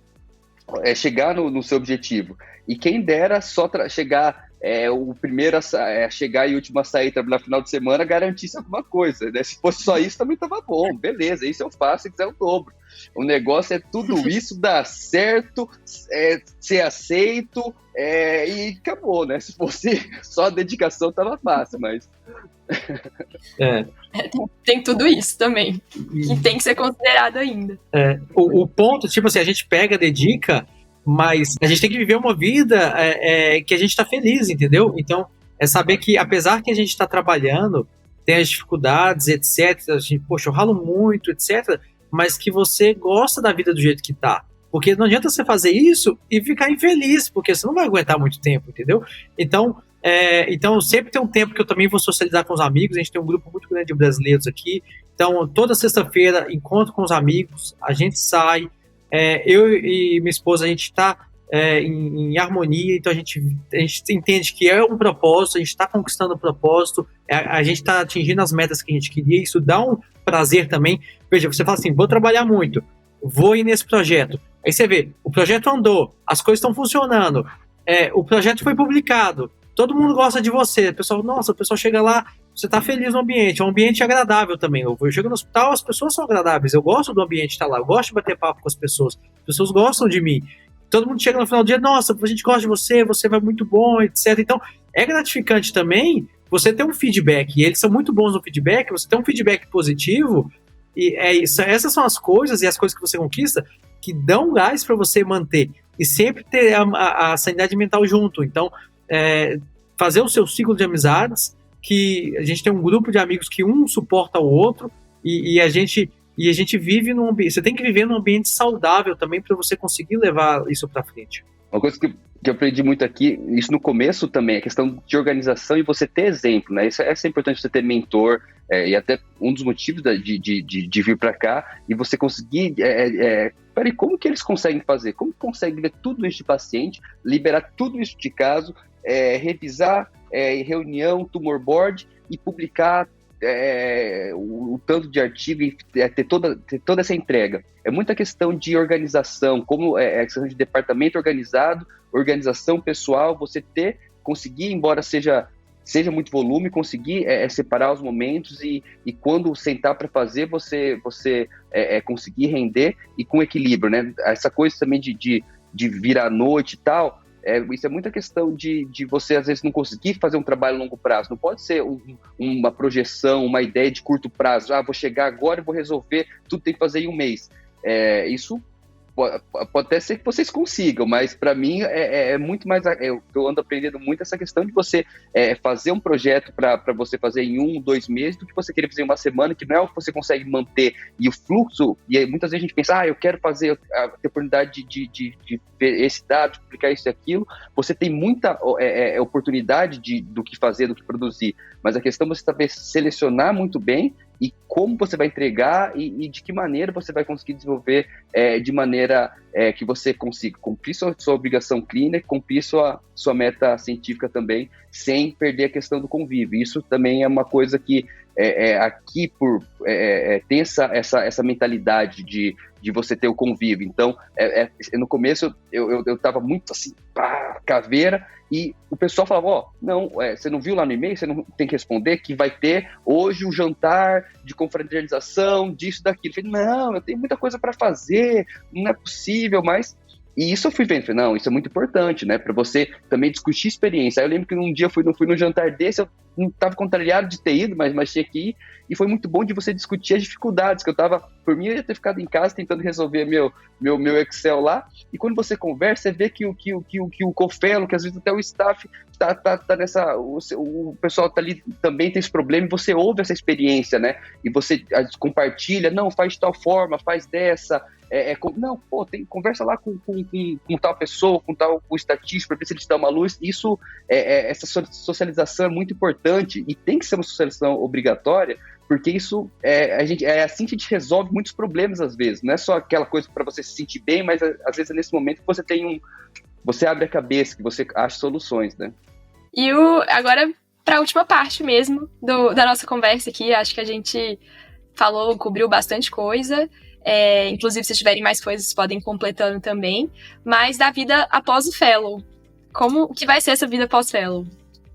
chegar no seu objetivo. E quem dera só chegar, o primeiro a chegar e o último a sair, trabalhar no final de semana, garantisse alguma coisa, né? Se fosse só isso, também tava bom, beleza, isso eu faço, se quiser eu dobro. O negócio é tudo isso dar certo, ser aceito, e acabou, né? Se fosse só a dedicação, tava fácil, mas... Tem tudo isso também, que tem que ser considerado ainda. O ponto, tipo assim, a gente pega, dedica, mas a gente tem que viver uma vida que a gente tá feliz, entendeu? Então, é saber que, apesar que a gente tá trabalhando, tem as dificuldades, etc, a gente, poxa, eu ralo muito, etc, mas que você gosta da vida do jeito que tá. Porque não adianta você fazer isso e ficar infeliz, porque você não vai aguentar muito tempo, entendeu? Então sempre tem um tempo que eu também vou socializar com os amigos, a gente tem um grupo muito grande de brasileiros aqui, então toda sexta-feira encontro com os amigos, a gente sai, eu e minha esposa, a gente está em harmonia, então a gente entende que é um propósito, a gente está conquistando o propósito, a gente está atingindo as metas que a gente queria, isso dá um prazer também. Veja, você fala assim, vou trabalhar muito, vou ir nesse projeto, aí você vê, o projeto andou, as coisas estão funcionando, o projeto foi publicado, todo mundo gosta de você, o pessoal chega lá, você tá feliz no ambiente, é um ambiente agradável também. Eu chego no hospital, as pessoas são agradáveis, eu gosto do ambiente estar lá, eu gosto de bater papo com as pessoas gostam de mim. Todo mundo chega no final do dia, nossa, a gente gosta de você vai muito bom, etc. Então, é gratificante também você ter um feedback, e eles são muito bons no feedback, você ter um feedback positivo, e essas são as coisas e as coisas que você conquista que dão gás para você manter, e sempre ter a sanidade mental junto. Então, fazer o seu ciclo de amizades, que a gente tem um grupo de amigos que um suporta o outro, e a gente vive num ambiente, você tem que viver num ambiente saudável também para você conseguir levar isso para frente. Uma coisa que eu aprendi muito aqui, isso no começo também, a questão de organização e você ter exemplo, né? Isso é importante, você ter mentor, e até um dos motivos de vir para cá, e você conseguir, peraí, como que eles conseguem fazer? Como conseguem ver tudo isso de paciente, liberar tudo isso de caso, revisar reunião, tumor board e publicar o tanto de artigo e ter toda essa entrega. É muita questão de organização, como a questão de departamento organizado, organização pessoal, você conseguir, embora seja muito volume, conseguir separar os momentos e quando sentar para fazer, você conseguir render e com equilíbrio, né? Essa coisa também de vir à noite e tal, isso é muita questão de você, às vezes, não conseguir fazer um trabalho a longo prazo. Não pode ser uma projeção, uma ideia de curto prazo. Vou chegar agora e vou resolver, tudo tem que fazer em um mês. Isso pode até ser que vocês consigam, mas para mim é muito mais. Eu ando aprendendo muito essa questão de você fazer um projeto para você fazer em 1, 2 meses, do que você querer fazer em uma semana, que não é o que você consegue manter. E o fluxo, e aí muitas vezes a gente pensa, eu quero fazer a oportunidade de ver esse dado, de publicar isso e aquilo. Você tem muita oportunidade do que fazer, do que produzir, mas a questão é você saber selecionar muito bem e como você vai entregar e de que maneira você vai conseguir desenvolver de maneira que você consiga cumprir sua obrigação clínica, cumprir sua meta científica também, sem perder a questão do convívio. Isso também é uma coisa que aqui tem essa mentalidade de você ter o convívio. Então, no começo eu estava muito assim, caveira, e o pessoal falava, não, você não viu lá no e-mail, você não tem que responder que vai ter hoje um jantar de confraternização, disso, daquilo. Eu falei, não, eu tenho muita coisa para fazer, não é possível, mas... E isso eu fui vendo, falei, não, isso é muito importante, né, para você também discutir experiência. Aí eu lembro que um dia eu fui no jantar desse, eu não estava contrariado de ter ido, mas tinha que ir, e foi muito bom de você discutir as dificuldades, que por mim eu ia ter ficado em casa tentando resolver meu Excel lá, e quando você conversa, você vê que o Cofelo, que às vezes até o staff tá nessa, o pessoal tá ali também tem esse problema, e você ouve essa experiência, né, e você compartilha, não, faz de tal forma, faz dessa, conversa lá com tal pessoa, com tal estatístico, para ver se ele te dá uma luz. Isso, essa socialização é muito importante, e tem que ser uma socialização obrigatória, porque isso, assim que a gente resolve muitos problemas às vezes, não é só aquela coisa para você se sentir bem, mas às vezes é nesse momento que você abre a cabeça, que você acha soluções, né? E agora, para a última parte mesmo da nossa conversa aqui, acho que a gente cobriu bastante coisa. Inclusive, se tiverem mais coisas, podem ir completando também. Mas da vida após o Fellow. O que vai ser essa vida pós-Fellow?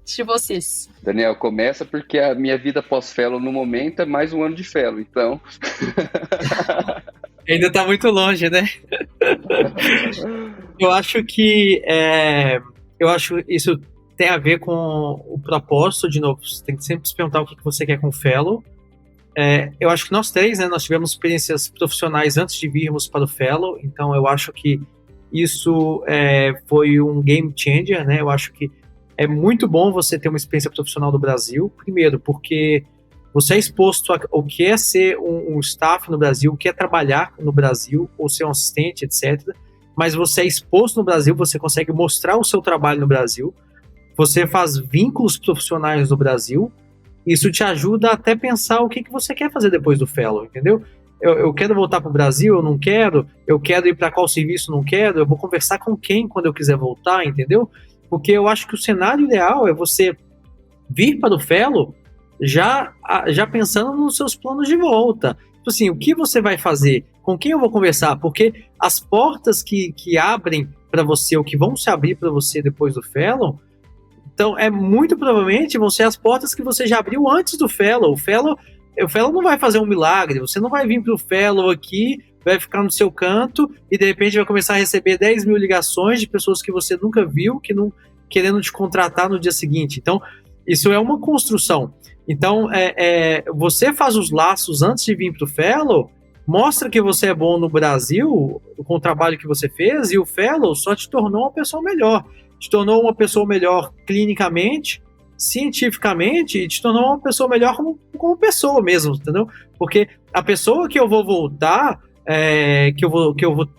De vocês. Daniel, começa porque a minha vida pós-Fellow no momento é mais um ano de Fellow, então... Ainda tá muito longe, né? Eu acho que isso tem a ver com o propósito. De novo, você tem que sempre se perguntar o que você quer com o Fellow. Eu acho que nós três, né, nós tivemos experiências profissionais antes de virmos para o Fellow, então eu acho que isso foi um game changer, né? Eu acho que é muito bom você ter uma experiência profissional no Brasil, primeiro, porque você é exposto ao que é ser um staff no Brasil, o que é trabalhar no Brasil, ou ser um assistente, etc. Mas você é exposto no Brasil, você consegue mostrar o seu trabalho no Brasil, você faz vínculos profissionais no Brasil. Isso te ajuda a até pensar o que você quer fazer depois do Fellow, entendeu? Eu quero voltar para o Brasil, eu não quero, eu quero ir para qual serviço, não quero, eu vou conversar com quem quando eu quiser voltar, entendeu? Porque eu acho que o cenário ideal é você vir para o Fellow já pensando nos seus planos de volta. Tipo assim, o que você vai fazer? Com quem eu vou conversar? Porque as portas que abrem para você, ou que vão se abrir para você depois do Fellow, então, muito provavelmente vão ser as portas que você já abriu antes do Fellow. O Fellow não vai fazer um milagre. Você não vai vir para o Fellow aqui, vai ficar no seu canto e, de repente, vai começar a receber 10 mil ligações de pessoas que você nunca viu, que não querendo te contratar no dia seguinte. Então, isso é uma construção. Então, você faz os laços antes de vir para o Fellow, mostra que você é bom no Brasil com o trabalho que você fez, e o Fellow só te tornou uma pessoa melhor. Te tornou uma pessoa melhor clinicamente, cientificamente, e te tornou uma pessoa melhor como pessoa mesmo, entendeu? Porque a pessoa que eu vou voltar, que eu vou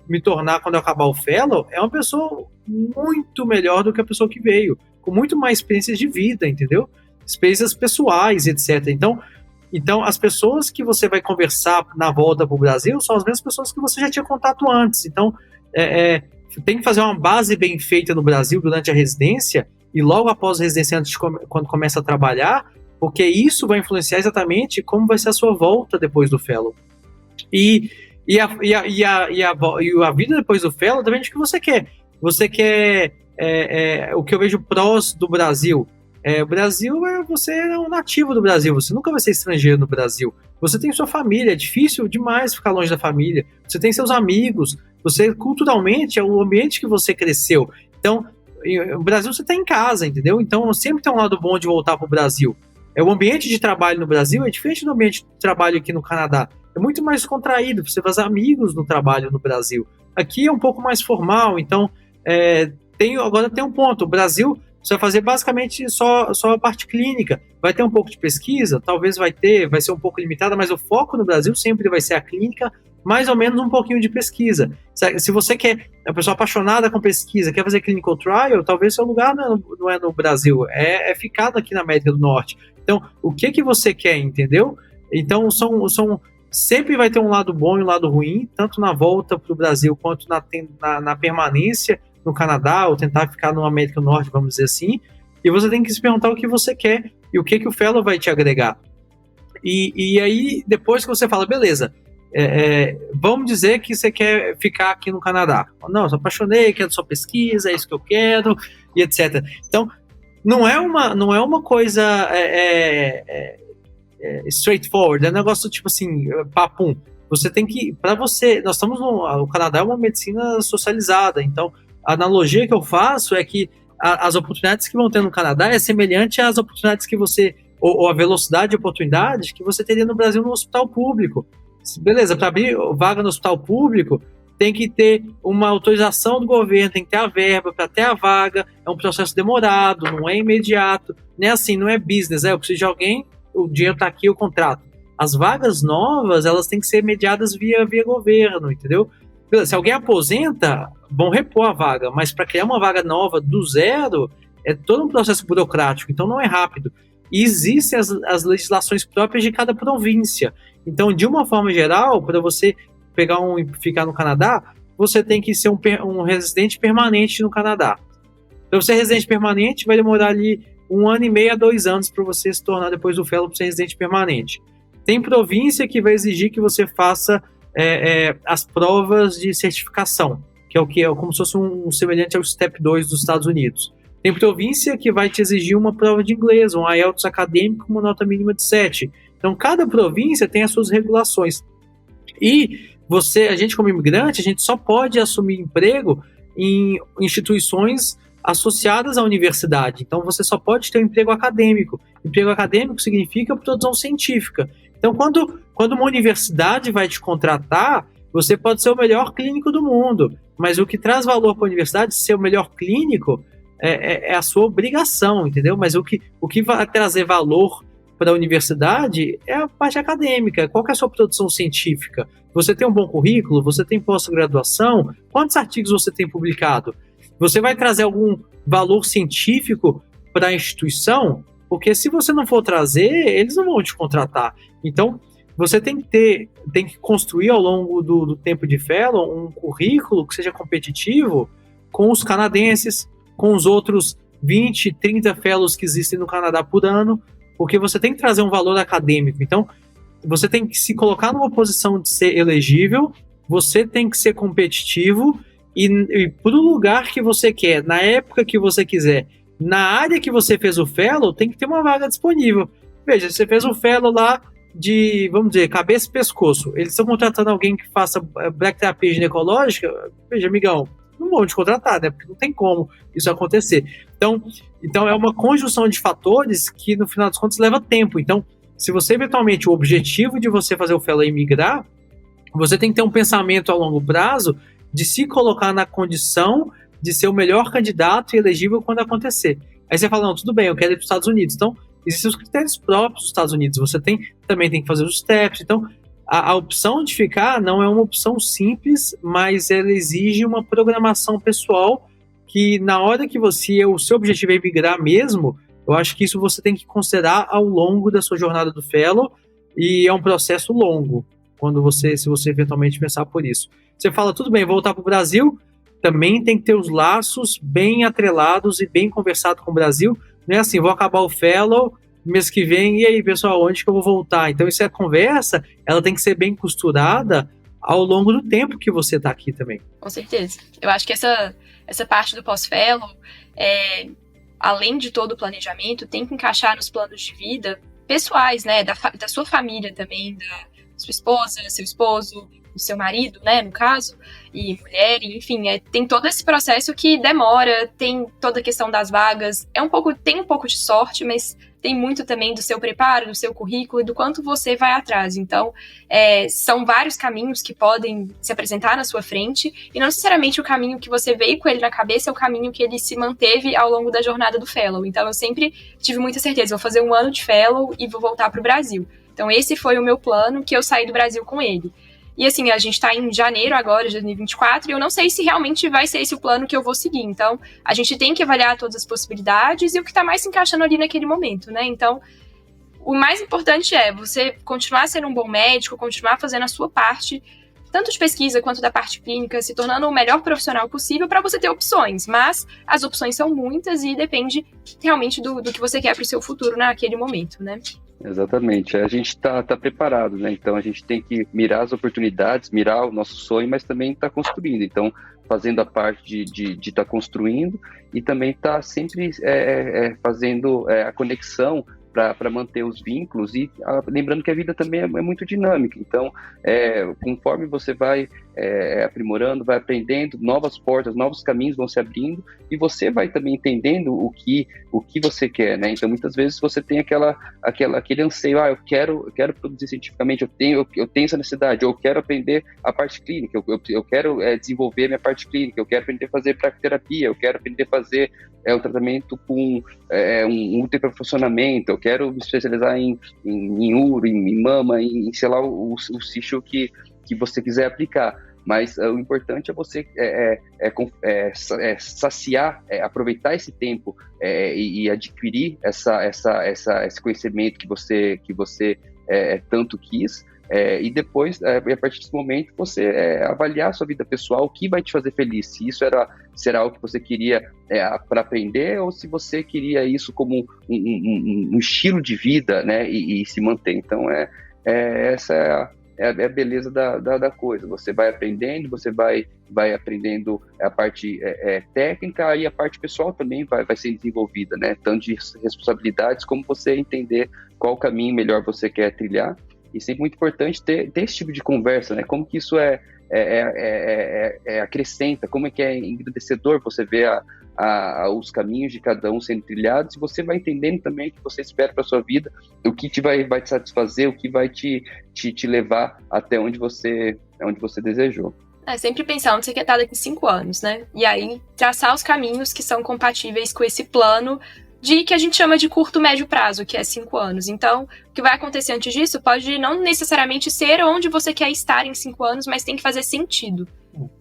me tornar quando eu acabar o Fellow, é uma pessoa muito melhor do que a pessoa que veio, com muito mais experiências de vida, entendeu? Experiências pessoais, etc. Então, as pessoas que você vai conversar na volta para o Brasil são as mesmas pessoas que você já tinha contato antes. Então, tem que fazer uma base bem feita no Brasil durante a residência e logo após a residência, quando começa a trabalhar, porque isso vai influenciar exatamente como vai ser a sua volta depois do Fellow. E a vida depois do Fellow depende do que você quer. Você quer o que eu vejo prós do Brasil. O Brasil você é um nativo do Brasil, você nunca vai ser estrangeiro no Brasil. Você tem sua família, é difícil demais ficar longe da família. Você tem seus amigos, você culturalmente é o ambiente que você cresceu. Então, o Brasil você está em casa, entendeu? Então, sempre tem um lado bom de voltar para o Brasil. O ambiente de trabalho no Brasil é diferente do ambiente de trabalho aqui no Canadá. É muito mais contraído, você faz amigos no trabalho no Brasil. Aqui é um pouco mais formal, então agora tem um ponto, o Brasil você vai fazer basicamente só a parte clínica, vai ter um pouco de pesquisa, talvez vai ser um pouco limitada, mas o foco no Brasil sempre vai ser a clínica, mais ou menos um pouquinho de pesquisa. Se você é uma pessoa apaixonada com pesquisa, quer fazer clinical trial, talvez seu lugar não é no Brasil, é ficado aqui na América do Norte. Então, o que você quer, entendeu? Então, sempre vai ter um lado bom e um lado ruim, tanto na volta para o Brasil quanto na permanência no Canadá, ou tentar ficar no América do Norte, vamos dizer assim, e você tem que se perguntar o que você quer e o que o fellow vai te agregar. E aí, depois que você fala, beleza, vamos dizer que você quer ficar aqui no Canadá. Não, eu sou apaixonei, quero sua pesquisa, é isso que eu quero, e etc. Então, não é uma coisa straightforward, é um negócio tipo assim, papum. Você tem que, o Canadá é uma medicina socializada, então a analogia que eu faço é que as oportunidades que vão ter no Canadá é semelhante às oportunidades que ou a velocidade de oportunidades que você teria no Brasil no hospital público. Beleza, para abrir vaga no hospital público, tem que ter uma autorização do governo, tem que ter a verba para ter a vaga, é um processo demorado, não é imediato, não é assim, não é business, eu preciso de alguém, o dinheiro está aqui, o contrato. As vagas novas, elas têm que ser mediadas via governo, entendeu? Se alguém aposenta, vão repor a vaga, mas para criar uma vaga nova do zero, é todo um processo burocrático, então não é rápido. E existem as legislações próprias de cada província. Então, de uma forma geral, para você ficar no Canadá, você tem que ser um residente permanente no Canadá. Para você ser residente permanente, vai demorar ali 1 ano e meio a 2 anos para você se tornar depois do fellow para ser residente permanente. Tem província que vai exigir que você faça as provas de certificação, que é como se fosse um semelhante ao Step 2 dos Estados Unidos. Tem província que vai te exigir uma prova de inglês, um IELTS acadêmico com uma nota mínima de 7. Então, cada província tem as suas regulações. E a gente como imigrante, a gente só pode assumir emprego em instituições associadas à universidade. Então, você só pode ter um emprego acadêmico. Emprego acadêmico significa produção científica. Então, quando uma universidade vai te contratar, você pode ser o melhor clínico do mundo, mas o que traz valor para a universidade, ser o melhor clínico, é a sua obrigação, entendeu? Mas o que vai trazer valor para a universidade é a parte acadêmica. Qual que é a sua produção científica? Você tem um bom currículo? Você tem pós-graduação? Quantos artigos você tem publicado? Você vai trazer algum valor científico para a instituição? Porque se você não for trazer, eles não vão te contratar. Então, você tem que construir ao longo do tempo de fellow um currículo que seja competitivo com os canadenses, com os outros 20, 30 fellows que existem no Canadá por ano, porque você tem que trazer um valor acadêmico. Então, você tem que se colocar numa posição de ser elegível, você tem que ser competitivo e para o lugar que você quer, na época que você quiser, na área que você fez o fellow, tem que ter uma vaga disponível. Veja, você fez o fellow lá de, vamos dizer, cabeça e pescoço. Eles estão contratando alguém que faça bracterapia ginecológica. Veja, amigão, não vão te contratar, né? Porque não tem como isso acontecer. Então é uma conjunção de fatores que, no final das contas, leva tempo. Então, se você, eventualmente, o objetivo de você fazer o fellow é migrar, você tem que ter um pensamento a longo prazo de se colocar na condição de ser o melhor candidato e elegível quando acontecer. Aí você fala, não, tudo bem, eu quero ir para os Estados Unidos. Então, existem os critérios próprios dos Estados Unidos. Você também tem que fazer os steps. Então, a opção de ficar não é uma opção simples, mas ela exige uma programação pessoal que, na hora que o seu objetivo é migrar mesmo, eu acho que isso você tem que considerar ao longo da sua jornada do fellow, e é um processo longo, se você eventualmente pensar por isso. Você fala, tudo bem, voltar para o Brasil, também tem que ter os laços bem atrelados e bem conversado com o Brasil. Não é assim, vou acabar o fellow, mês que vem, e aí, pessoal, onde que eu vou voltar? Então, isso é a conversa, ela tem que ser bem costurada ao longo do tempo que você está aqui também. Com certeza. Eu acho que essa parte do pós-fellow, além de todo o planejamento, tem que encaixar nos planos de vida pessoais, né? Da sua família também, da sua esposa, seu esposo, o seu marido, né, no caso, e mulher, enfim, tem todo esse processo que demora, tem toda a questão das vagas, tem um pouco de sorte, mas tem muito também do seu preparo, do seu currículo e do quanto você vai atrás. Então, são vários caminhos que podem se apresentar na sua frente, e não necessariamente o caminho que você veio com ele na cabeça é o caminho que ele se manteve ao longo da jornada do Fellow. Então, eu sempre tive muita certeza, vou fazer 1 ano de Fellow e vou voltar para o Brasil. Então, esse foi o meu plano, que eu saí do Brasil com ele. E assim, a gente está em janeiro agora, de 2024, e eu não sei se realmente vai ser esse o plano que eu vou seguir. Então, a gente tem que avaliar todas as possibilidades e o que está mais se encaixando ali naquele momento, né? Então, o mais importante é você continuar sendo um bom médico, continuar fazendo a sua parte, tanto de pesquisa quanto da parte clínica, se tornando o melhor profissional possível para você ter opções. Mas as opções são muitas e depende realmente do que você quer para o seu futuro naquele momento, né? Exatamente, a gente está preparado, né? Então a gente tem que mirar as oportunidades, mirar o nosso sonho, mas também está construindo. Então, fazendo a parte de estar construindo e também está sempre fazendo a conexão para manter os vínculos e lembrando que a vida também é muito dinâmica. Então, conforme você vai aprimorando, vai aprendendo, novas portas, novos caminhos vão se abrindo e você vai também entendendo o que você quer, né? Então, muitas vezes você tem aquele anseio, eu quero produzir cientificamente, eu tenho essa necessidade, eu quero aprender a parte clínica, eu quero desenvolver minha parte clínica, eu quero aprender a fazer praquiterapia, eu quero aprender a fazer o tratamento com um ultraprofussionamento, eu quero me especializar em uro, em mama, em sei lá, o nicho que você quiser aplicar. Mas o importante é você saciar, aproveitar esse tempo e adquirir esse conhecimento que você tanto quis. E depois, a partir desse momento, você avaliar a sua vida pessoal, o que vai te fazer feliz, se isso será algo que você queria para aprender ou se você queria isso como um estilo de vida, né, e se manter. Então, essa é a beleza da coisa. Você vai aprendendo, você vai aprendendo a parte técnica e a parte pessoal também vai ser desenvolvida, né, tanto de responsabilidades como você entender qual caminho melhor você quer trilhar. E sempre muito importante ter esse tipo de conversa, né? Como que isso acrescenta, como é que é engrandecedor você ver os caminhos de cada um sendo trilhados, e você vai entendendo também o que você espera para sua vida, o que vai te satisfazer, o que vai te levar até onde você desejou. Sempre pensar onde você quer estar daqui 5 anos, né? E aí traçar os caminhos que são compatíveis com esse plano que a gente chama de curto, médio prazo, que é 5 anos. Então, o que vai acontecer antes disso pode não necessariamente ser onde você quer estar em 5 anos, mas tem que fazer sentido.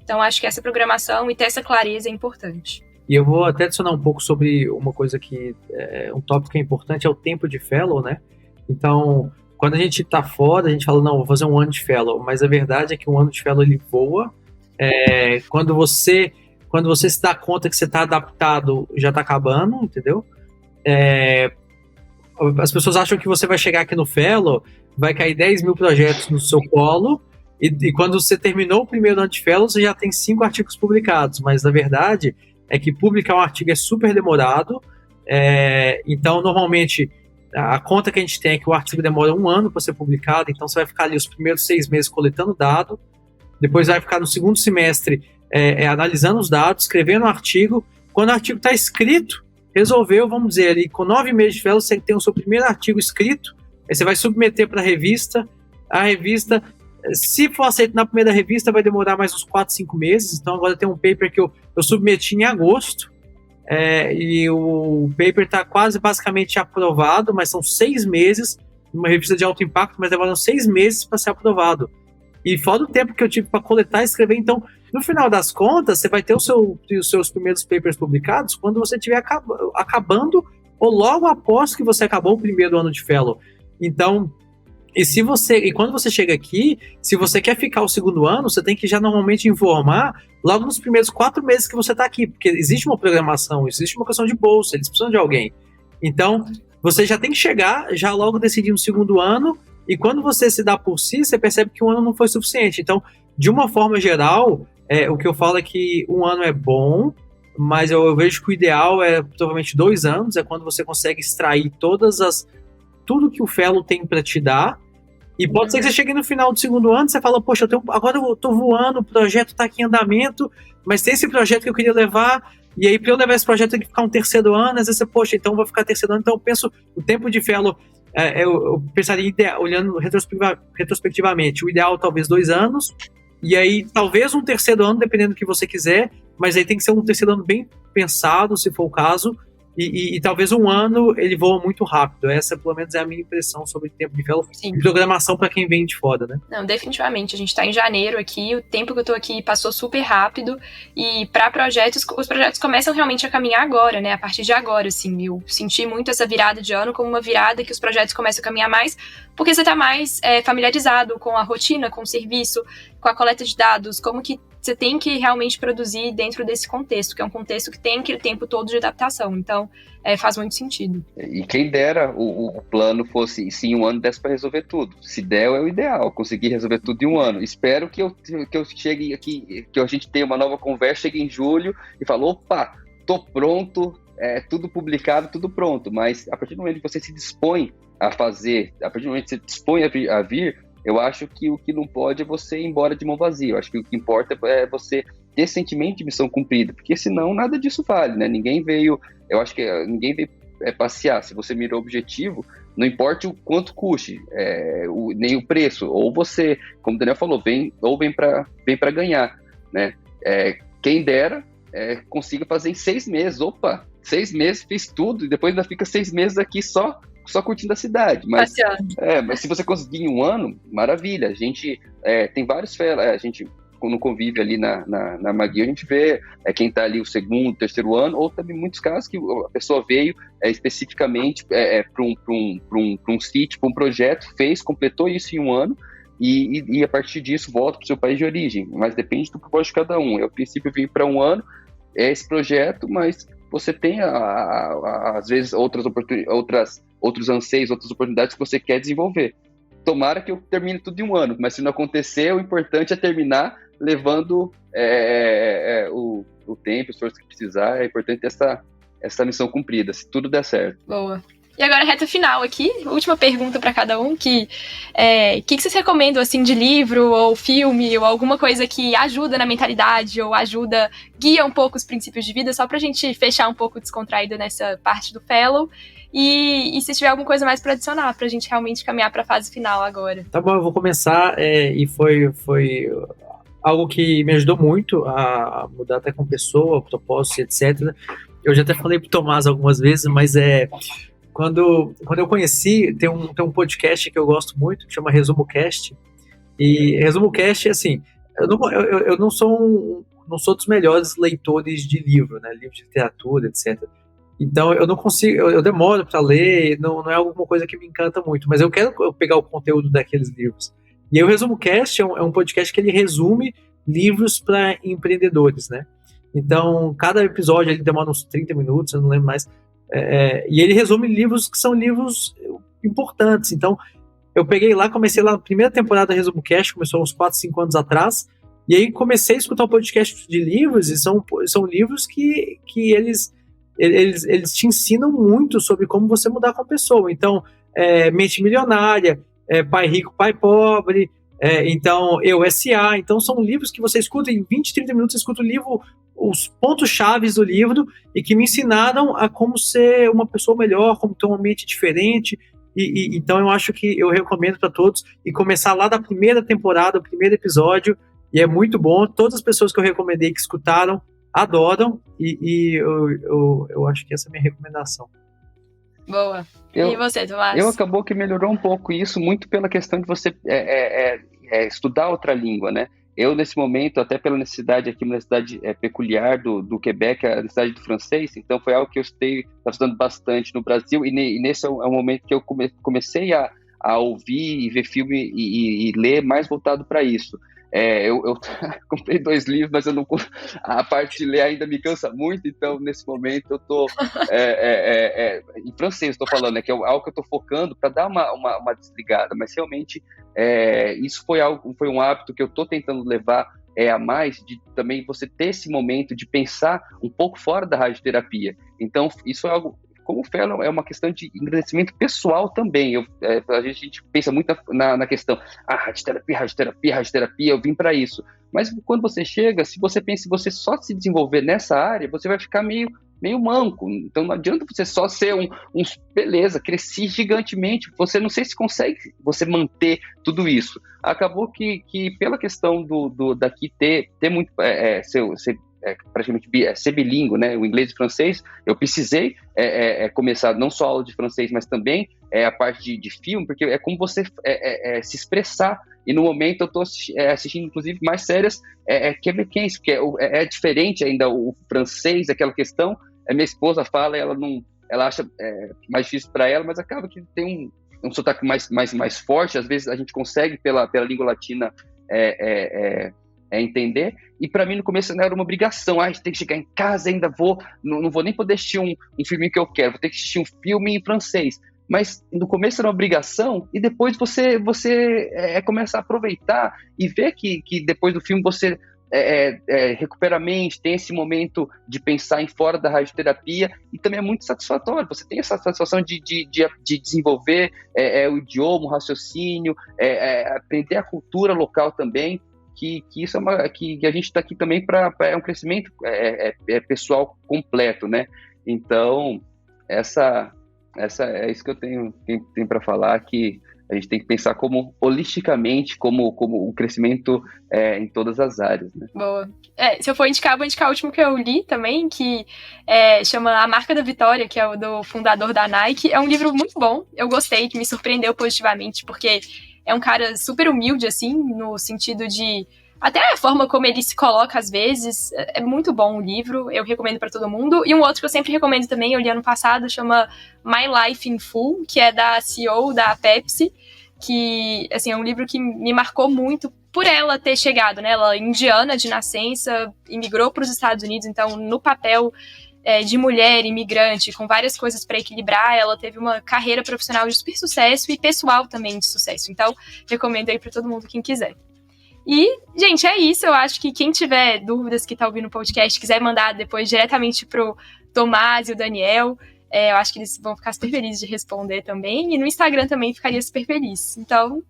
Então, acho que essa programação e ter essa clareza é importante. E eu vou até adicionar um pouco sobre uma coisa que um tópico que é importante, é o tempo de fellow, né? Então, quando a gente tá fora, a gente fala, não, vou fazer 1 ano de fellow, mas a verdade é que 1 ano de fellow, ele voa. Quando você se dá conta que você tá adaptado, já tá acabando, entendeu? As pessoas acham que você vai chegar aqui no Fellow, vai cair 10 mil projetos no seu colo, e quando você terminou o primeiro ano de Fellow, você já tem 5 artigos publicados, mas na verdade é que publicar um artigo é super demorado. Então normalmente a conta que a gente tem é que o artigo demora 1 ano para ser publicado, então você vai ficar ali os primeiros 6 meses coletando dado, depois vai ficar no segundo semestre analisando os dados, escrevendo o artigo. Quando o artigo está escrito, resolveu, vamos dizer, ali, com 9 meses de fellow, você tem o seu primeiro artigo escrito, aí você vai submeter para a revista, se for aceito na primeira revista, vai demorar mais uns 4, 5 meses, então agora tem um paper que eu submeti em agosto, e o paper está quase basicamente aprovado, mas são 6 meses, numa revista de alto impacto, mas demoram 6 meses para ser aprovado. E fora o tempo que eu tive para coletar e escrever, então, no final das contas, você vai ter os seus primeiros papers publicados quando você estiver acabando ou logo após que você acabou o primeiro ano de fellow. Então, e quando você chega aqui, se você quer ficar o segundo ano, você tem que já normalmente informar logo nos primeiros 4 meses que você está aqui, porque existe uma programação, existe uma questão de bolsa, eles precisam de alguém. Então, você já tem que chegar, já logo decidir no segundo ano, e quando você se dá por si, você percebe que 1 ano não foi suficiente. Então, de uma forma geral, o que eu falo é que 1 ano é bom, mas eu vejo que o ideal é provavelmente 2 anos, é quando você consegue extrair tudo que o fellow tem para te dar. E pode ser que você chegue no final do segundo ano, você fala, poxa, agora eu tô voando, o projeto tá aqui em andamento, mas tem esse projeto que eu queria levar E aí, para eu levar esse projeto, tem que ficar um terceiro ano. Às vezes você, poxa, então eu vou ficar terceiro ano. Então eu penso, o tempo de fellow, eu pensaria, olhando retrospectivamente, o ideal talvez 2 anos, e aí talvez um terceiro ano, dependendo do que você quiser, mas aí tem que ser um terceiro ano bem pensado, se for o caso, e talvez 1 ano ele voa muito rápido. Essa, pelo menos, é a minha impressão sobre o tempo de fellow e programação para quem vem de fora, né? Não, definitivamente. A gente tá em janeiro aqui, o tempo que eu tô aqui passou super rápido, e para projetos, os projetos começam realmente a caminhar agora, né? A partir de agora, assim. Eu senti muito essa virada de ano como uma virada que os projetos começam a caminhar mais, porque você tá mais familiarizado com a rotina, com o serviço, com a coleta de dados, como que você tem que realmente produzir dentro desse contexto, que é um contexto que tem aquele tempo todo de adaptação. Então, faz muito sentido. E quem dera o plano fosse, se em 1 ano desse para resolver tudo. Se der, é o ideal, conseguir resolver tudo em 1 ano. Espero que eu chegue aqui, que a gente tenha uma nova conversa, chegue em julho e fale, opa, tô pronto, tudo publicado, tudo pronto. Mas a partir do momento que você se dispõe a fazer, a partir do momento que você se dispõe a vir, eu acho que o que não pode é você ir embora de mão vazia. Eu acho que o que importa é você ter sentimento de missão cumprida, porque senão nada disso vale, né? Ninguém veio passear. Se você mirou o objetivo, não importa o quanto custe, nem o preço, ou você, como o Daniel falou, vem para ganhar, né? Quem dera consiga fazer em 6 meses. Opa, 6 meses, fiz tudo, e depois ainda fica 6 meses aqui só curtindo a cidade. Mas se você conseguir em 1 ano, maravilha. A gente tem vários fellows, a gente no convívio ali na McGill, a gente vê quem está ali o 2º, 3º ano, ou também muitos casos que a pessoa veio especificamente para um sítio, para um projeto, completou isso em 1 ano, e a partir disso volta para o seu país de origem. Mas depende do propósito de cada um. Eu, a princípio, vim para 1 ano, esse projeto, mas você tem, às vezes, outros anseios, outras oportunidades que você quer desenvolver. Tomara que eu termine tudo em 1 ano, mas se não acontecer, o importante é terminar levando o tempo, o esforço que precisar. É importante ter essa missão cumprida, se tudo der certo. Boa. E agora, reta final aqui, última pergunta para cada um, que vocês recomendam, assim, de livro, ou filme, ou alguma coisa que ajuda na mentalidade, ou guia um pouco os princípios de vida, só pra gente fechar um pouco descontraído nessa parte do fellow, e se tiver alguma coisa mais pra adicionar, pra gente realmente caminhar pra fase final agora. Tá bom, eu vou começar, e foi algo que me ajudou muito a mudar até com pessoa, propósito, etc. Eu já até falei pro Tomás algumas vezes, mas quando eu conheci, tem um podcast que eu gosto muito, que chama Resumo Cast. E Resumo Cast, assim, eu não sou dos melhores leitores de livro, né? Livro de literatura, etc. Então eu não consigo, eu demoro para ler, não é alguma coisa que me encanta muito, mas eu quero pegar o conteúdo daqueles livros. E aí o Resumo Cast é um podcast que ele resume livros para empreendedores, né? Então, cada episódio ele demora uns 30 minutos, eu não lembro mais. E ele resume livros que são livros importantes. Então, eu peguei lá, comecei lá na primeira temporada do Resumo Cast, começou uns 4, 5 anos atrás, e aí comecei a escutar o podcast de livros, e são livros que eles te ensinam muito sobre como você mudar com a pessoa. Então, Mente Milionária, Pai Rico, Pai Pobre, então, Eu S.A. Então, são livros que você escuta em 20, 30 minutos, você escuta o livro, os pontos chaves do livro, e que me ensinaram a como ser uma pessoa melhor, como ter uma mente diferente. Então, eu acho que eu recomendo para todos, e começar lá da primeira temporada, o primeiro episódio, e é muito bom. Todas as pessoas que eu recomendei que escutaram, adoram, e eu acho que essa é a minha recomendação. Boa. E você, Tomás? Acabou que melhorou um pouco isso, muito pela questão de você estudar outra língua, né? Eu, nesse momento, até pela necessidade aqui, uma necessidade peculiar do Quebec, a necessidade do francês, então foi algo que eu estava estudando bastante no Brasil, e nesse é um momento que eu comecei a ouvir e ver filme e ler mais voltado para isso. Eu comprei 2 livros, mas a parte de ler ainda me cansa muito, então nesse momento eu estou em francês, estou falando, que é algo que eu estou focando para dar uma desligada, mas realmente isso foi um hábito que eu estou tentando levar a mais, de também você ter esse momento de pensar um pouco fora da radioterapia. Então isso é algo, como o fellow é uma questão de engrandecimento pessoal também. A gente pensa muito na questão, radioterapia, eu vim para isso. Mas quando você chega, se você pensa em você só se desenvolver nessa área, você vai ficar meio manco. Então não adianta você só ser beleza, cresci gigantemente, você não sei se consegue você manter tudo isso. Acabou que pela questão daqui ter muito, praticamente ser bilíngue, né, o inglês e o francês, eu precisei começar não só a aula de francês, mas também a parte de filme, porque é como você se expressar. E no momento eu estou assistindo, inclusive, mais séries quebequenses, porque é diferente ainda o francês, aquela questão. Minha esposa fala, ela acha mais difícil para ela, mas acaba que tem um sotaque mais forte. Às vezes a gente consegue, pela língua latina, entender. E para mim, no começo, não era uma obrigação. A gente tem que chegar em casa, ainda não vou nem poder assistir um filme que eu quero, vou ter que assistir um filme em francês. Mas no começo era uma obrigação, e depois você começa a aproveitar e ver que depois do filme você recupera a mente, tem esse momento de pensar em fora da radioterapia, e também é muito satisfatório. Você tem essa satisfação de desenvolver o idioma, o raciocínio, aprender a cultura local também, que isso que a gente está aqui também para um crescimento pessoal completo, né? Então, é isso que eu tenho para falar, que a gente tem que pensar holisticamente, como o crescimento em todas as áreas, né? Boa. Se eu for indicar, vou indicar o último que eu li também, que chama A Marca da Vitória, que é o do fundador da Nike. É um livro muito bom, eu gostei, que me surpreendeu positivamente, porque é um cara super humilde, assim, no sentido de... Até a forma como ele se coloca às vezes, é muito bom o livro, eu recomendo para todo mundo. E um outro que eu sempre recomendo também, eu li ano passado, chama My Life in Full, que é da CEO da Pepsi, que, assim, é um livro que me marcou muito por ela ter chegado, né? Ela é indiana de nascença, imigrou para os Estados Unidos, então no papel de mulher imigrante, com várias coisas para equilibrar, ela teve uma carreira profissional de super sucesso e pessoal também de sucesso. Então, recomendo aí para todo mundo, quem quiser. E, gente, é isso. Eu acho que quem tiver dúvidas que tá ouvindo o podcast, quiser mandar depois diretamente pro Tomás e o Daniel, eu acho que eles vão ficar super felizes de responder também. E no Instagram também ficaria super feliz. Então,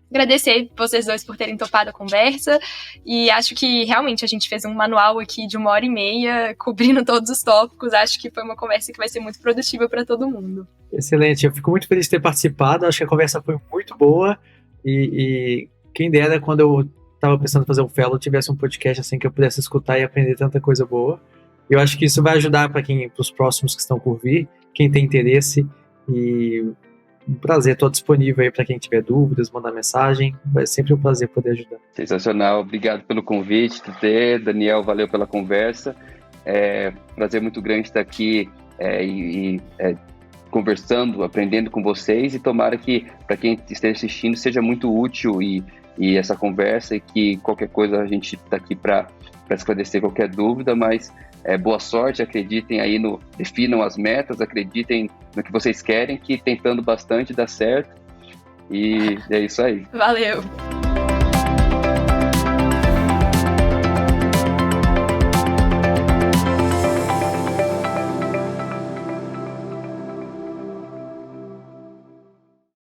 agradecer vocês dois por terem topado a conversa. E acho que realmente a gente fez um manual aqui de 1h30, cobrindo todos os tópicos. Acho que foi uma conversa que vai ser muito produtiva para todo mundo. Excelente. Eu fico muito feliz de ter participado. Acho que a conversa foi muito boa. E quem dera, quando eu estava pensando em fazer um fellow, tivesse um podcast assim que eu pudesse escutar e aprender tanta coisa boa. Eu acho que isso vai ajudar para os próximos que estão por vir, quem tem interesse, e um prazer, estou disponível aí para quem tiver dúvidas, mandar mensagem, vai ser sempre um prazer poder ajudar. Sensacional, obrigado pelo convite, Daniel, valeu pela conversa, prazer muito grande estar aqui conversando, aprendendo com vocês, e tomara que para quem esteja assistindo seja muito útil e essa conversa, e que qualquer coisa a gente está aqui para esclarecer qualquer dúvida, mas boa sorte, acreditem aí definam as metas, acreditem no que vocês querem, que tentando bastante dá certo, e é isso aí. Valeu!